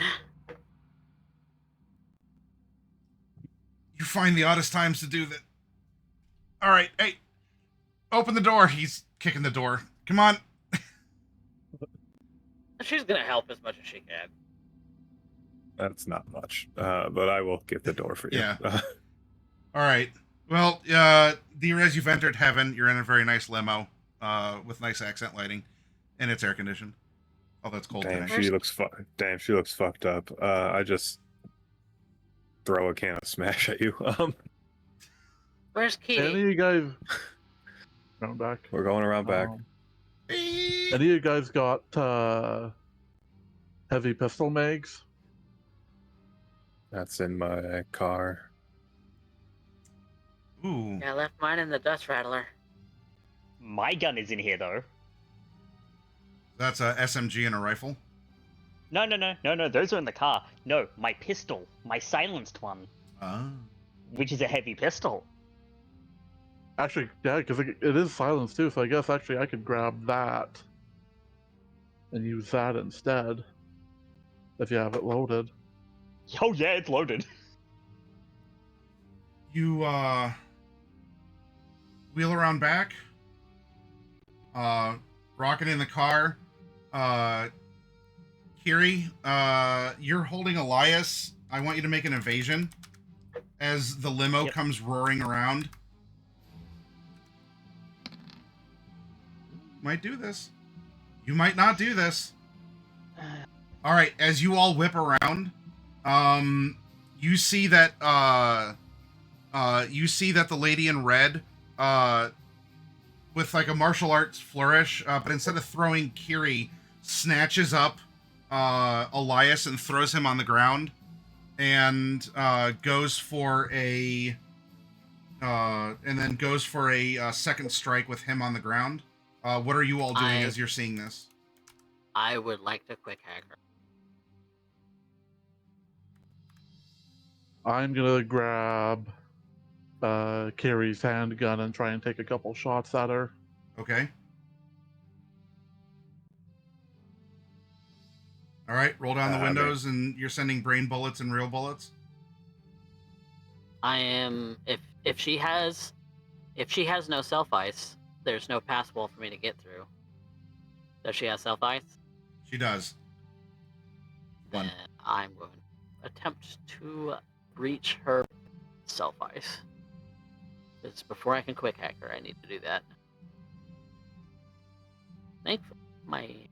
You find the oddest times to do that. All right, hey, open the door. He's kicking the door. Come on. She's gonna help as much as she can. That's not much, but I will get the door for you. Yeah. All right. Well, D-Rez, you've entered heaven. You're in a very nice limo with nice accent lighting, and it's air conditioned. Although it's cold Damn, today. she looks fucked up. I just throw a can of Smash at you. Where's Any of Kitty? you guys round back? We're going around back. Any of you guys got heavy pistol mags? That's in my car. Ooh. Yeah, I left mine in the dust rattler. My gun is in here though. That's a SMG and a rifle. No, those are in the car. No, my pistol, my silenced one, Ah. which is a heavy pistol. Actually, yeah, because it is silenced too, so I guess actually I could grab that and use that instead if you have it loaded. Oh yeah, it's loaded. You wheel around back. Rocking in the car. Kiri, you're holding Elias. I want you to make an evasion as the limo Yep. comes roaring around. Might do this. You might not do this. All right, as you all whip around, you see that the lady in red, with like a martial arts flourish, but instead of throwing Kiri, snatches up Elias and throws him on the ground, and goes for a second strike with him on the ground. What are you all doing as you're seeing this? I would like to quick hack her. I'm gonna grab Carrie's handgun and try and take a couple shots at her. Okay. All right, roll down the windows, and you're sending brain bullets and real bullets. I am if she has no self ice, there's no pass wall for me to get through. Does she have self ice? She does. One. Then I'm going to attempt to breach her self ice. Because before I can quick hack her, I need to do that. Thankfully, my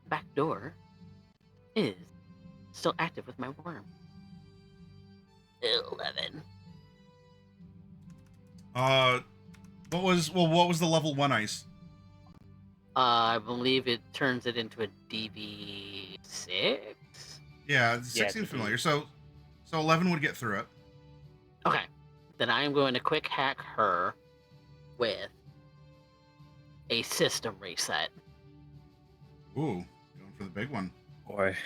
back door is still active with my worm. 11. What was the level 1 ice? I believe it turns it into a DV6. Yeah, 16 familiar. So 11 would get through it. Okay, then I am going to quick hack her with a system reset. Ooh, going for the big one. Boy.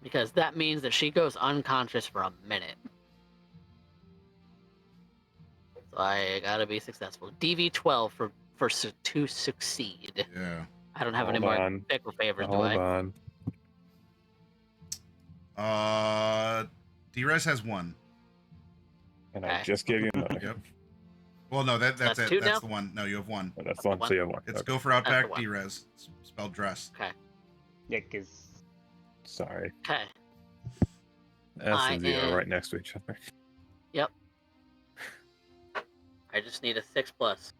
Because that means that she goes unconscious for a minute. So I gotta be successful. DV12 to succeed. Yeah. I don't have any more pickle favors, do I? Hold on. D-Res has 1. And I just gave you another. Yep. Well, no, that's it. That's That's the one. No, you have 1. Oh, that's one. So you have 1. It's Okay. go for outback D-Res. It's spelled dress. Okay. Yeah, because... Sorry. Okay. S and Z are right next to each other. Yep. I just need a 6+.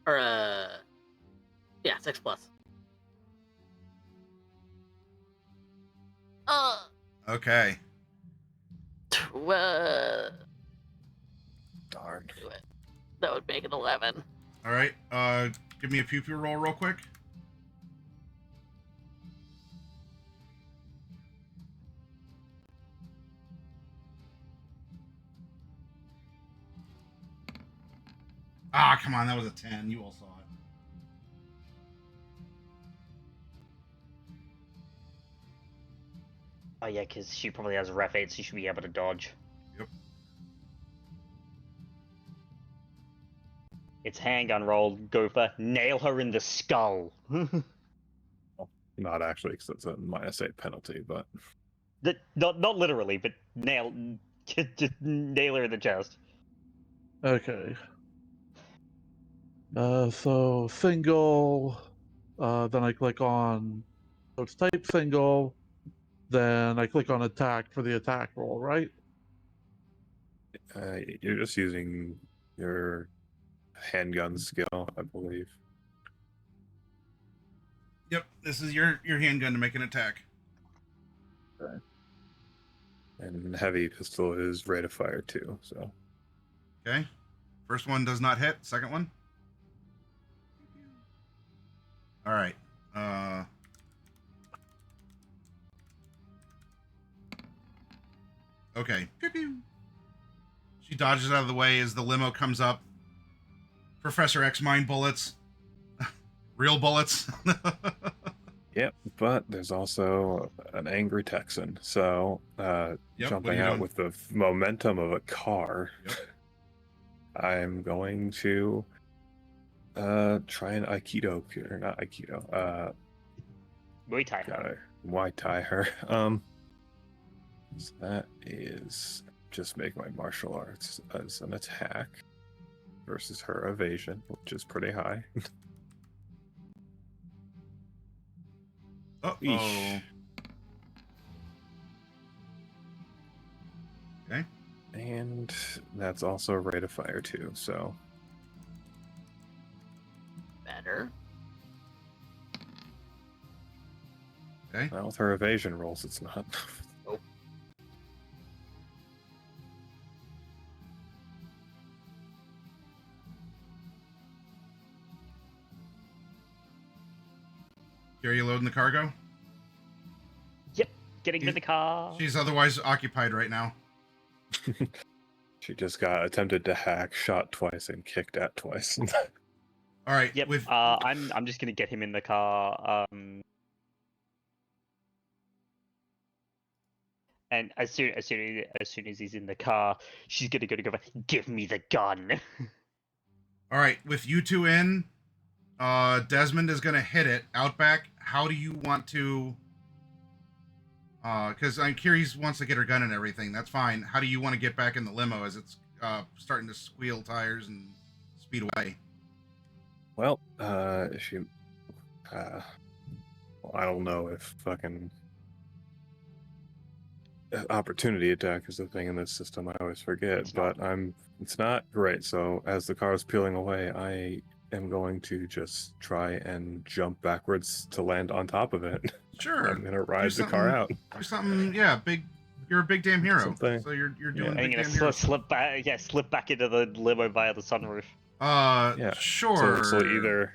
Or yeah, 6+. Okay. 12. Darn. Do it. That would make it 11. All right. Give me a pew-pew roll real quick. Ah, come on. That was a 10. You all saw it. Oh yeah, because she probably has ref 8, so she should be able to dodge. Yep. It's handgun roll, Gopher. Nail her in the skull. Not actually, because it's a -8 penalty, but... Not literally, but just nail her in the chest. Okay. So single, then I click on, so it's type single, then I click on attack for the attack roll, right? You're just using your handgun skill, I believe. Yep, this is your handgun to make an attack. Okay. And heavy pistol is rate of fire too, so... Okay. First one does not hit. Second one. All right. Okay. Pew pew. She dodges out of the way as the limo comes up. Professor X mine bullets. Real bullets. Yep, but there's also an angry Texan, so jumping out with the momentum of a car, I'm going to try and Aikido her, not Aikido. Muay Thai her. Muay Thai her. So that is just make my martial arts as an attack versus her evasion, which is pretty high. Uh-oh. Okay. And that's also a rate of fire too, so... Better. Okay. Well, with her evasion rolls, it's not. Nope. Are you loading the cargo? Yep. Getting into the car. She's otherwise occupied right now. She just got attempted to hack, shot twice, and kicked at twice. All right. Yep. With I'm just gonna get him in the car. And as soon as he's in the car, she's gonna go, give me the gun. all right, with you two in, Desmond is gonna hit it. Outback, how do you want to? Because I'm curious, wants to get her gun and everything. That's fine. How do you want to get back in the limo as it's starting to squeal tires and speed away? Well, she, well, I don't know if fucking opportunity attack is the thing in this system. I always forget, but it's not great. So as the car is peeling away, I am going to just try and jump backwards to land on top of it. Sure. I'm gonna ride the car out. Do something, yeah. You're a big damn hero. Something. So you're doing. I'm big gonna damn hero. slip back into the limo via the sunroof. Yeah. Sure. So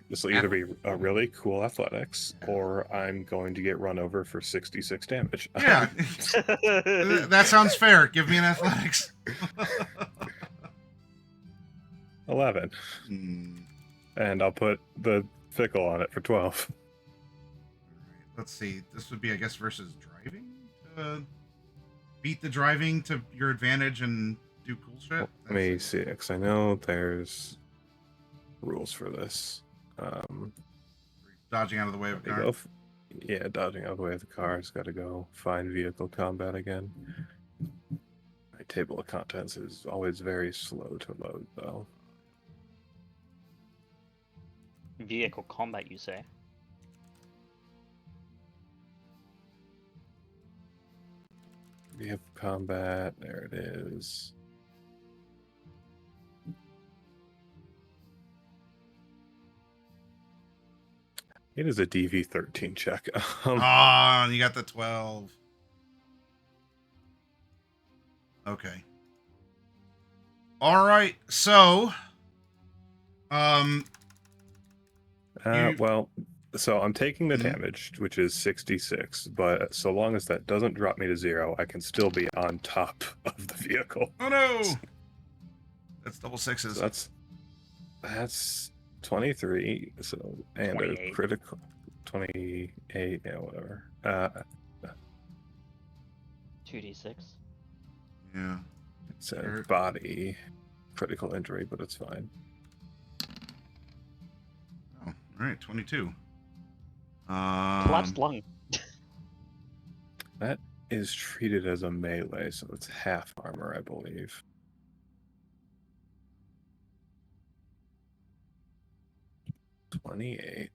this will either be a really cool athletics, or I'm going to get run over for 66 damage. Yeah. That sounds fair. Give me an athletics. 11. And I'll put the fickle on it for 12. Let's see. This would be, I guess, versus driving. Beat the driving to your advantage and do cool shit. Let me see, because I know there's rules for this. Dodging out of the way of a car. Dodging out of the way of the car. It's got to go find vehicle combat again. My table of contents is always very slow to load, though. Vehicle combat, you say? Vehicle combat, there it is. It is a DV13 check. You got the 12. Okay. All right. So, so I'm taking the damage, which is 66, but so long as that doesn't drop me to 0, I can still be on top of the vehicle. Oh no! That's double sixes. So that's 23, so and 28. a critical 28, yeah, whatever. 2d6. Yeah. It's a body critical injury, but it's fine. Oh, all right, 22. Collapsed lung. That is treated as a melee, so it's half armor, I believe. $28.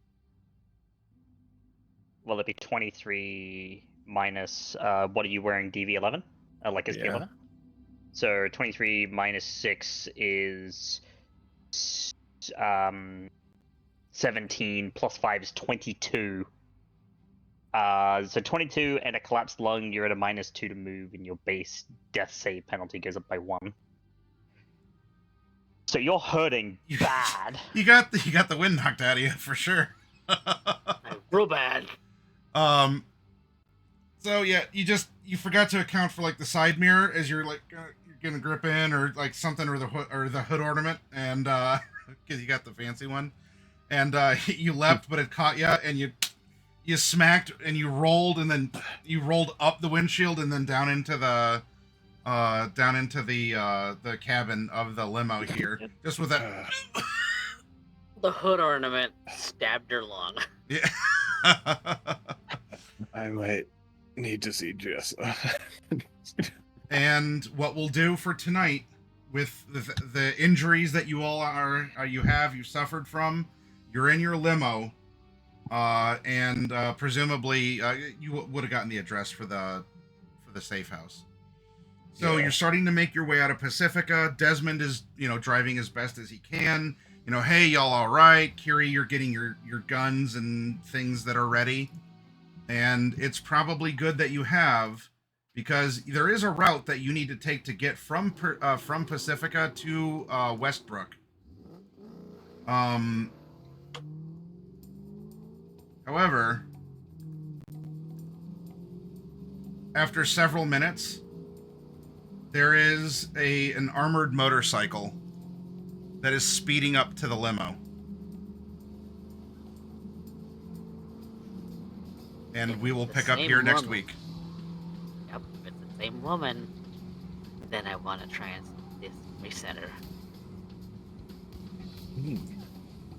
Will it be 23 minus, what are you wearing, DV11? Like SP11? Yeah. So 23 minus 6 is 17 plus 5 is 22. So 22 and a collapsed lung, you're at a -2 to move, and your base death save penalty goes up by 1. So you're hurting bad. You got the wind knocked out of you for sure. Real bad. So yeah, you forgot to account for like the side mirror as you're like you're gonna grip in or like something or the hood ornament, and because you got the fancy one, and you leapt but it caught you, and you smacked and you rolled, and then you rolled up the windshield and then down into the cabin of the limo here, just with that. The hood ornament stabbed her lung. Yeah. I might need to see Jess. And what we'll do for tonight, with the injuries that you all you suffered from, you're in your limo, and presumably you would have gotten the address for the safe house. So You're starting to make your way out of Pacifica. Desmond is driving as best as he can. Hey, y'all all right? Kiri, you're getting your guns and things that are ready. And it's probably good that you have, because there is a route that you need to take to get from Pacifica to Westbrook. However, after several minutes, there is an armored motorcycle that is speeding up to the limo. And we will pick up here next week. Yep, if it's the same woman, then I want to try and reset her.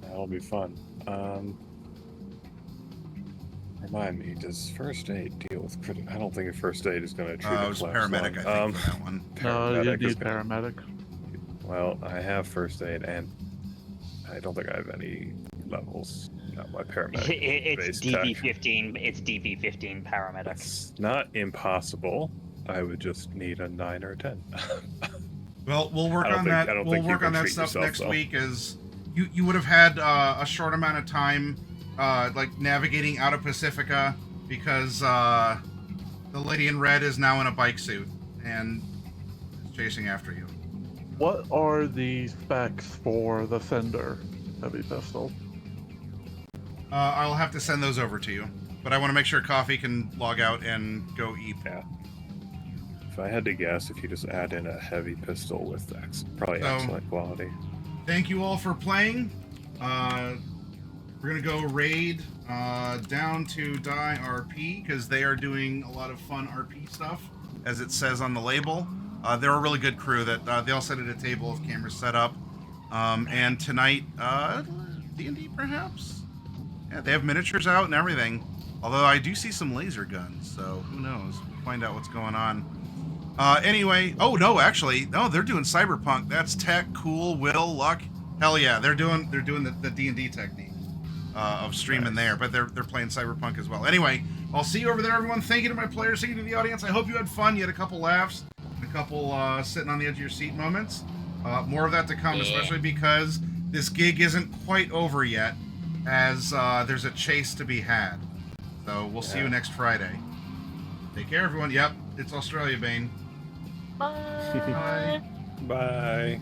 That'll be fun. Remind me, does first aid deal with critical? I don't think a first aid is going to treat a It was collapsed paramedic, lung. I think, for that one. No, you Paramedic is need gonna- paramedic. Well, I have first aid, and I don't think I have any levels. Not my paramedic. It's based tech. DB15. It's DB15 paramedic. It's not impossible. I would just need a 9 or a 10. Well, we'll work I don't on think- that. I don't We'll think you work can on that treat stuff yourself, next though. week. As you would have had a short amount of time, like navigating out of Pacifica, because the lady in red is now in a bike suit and is chasing after you. What are the specs for the Fender heavy pistol? I'll have to send those over to you, but I want to make sure Coffee can log out and go eat. Yeah. If I had to guess, if you just add in a heavy pistol with probably So- excellent quality. Thank you all for playing. We're gonna go raid down to Die RP because they are doing a lot of fun RP stuff, as it says on the label. They're a really good crew that they all sit at a table with cameras set up. And tonight, D&D perhaps? Yeah, they have miniatures out and everything. Although I do see some laser guns, so who knows? We'll find out what's going on. Anyway, oh no, actually, no, they're doing Cyberpunk. That's tech, cool, Will, Luck. Hell yeah, they're doing the D&D technique of streaming there, but they're playing Cyberpunk as well. Anyway, I'll see you over there, everyone. Thank you to my players, thank you to the audience. I hope you had fun. You had a couple laughs, and a couple sitting on the edge of your seat moments. More of that to come, especially because this gig isn't quite over yet, as there's a chase to be had. So we'll see you next Friday. Take care, everyone. Yep, it's Australia, Bane. Bye. Bye.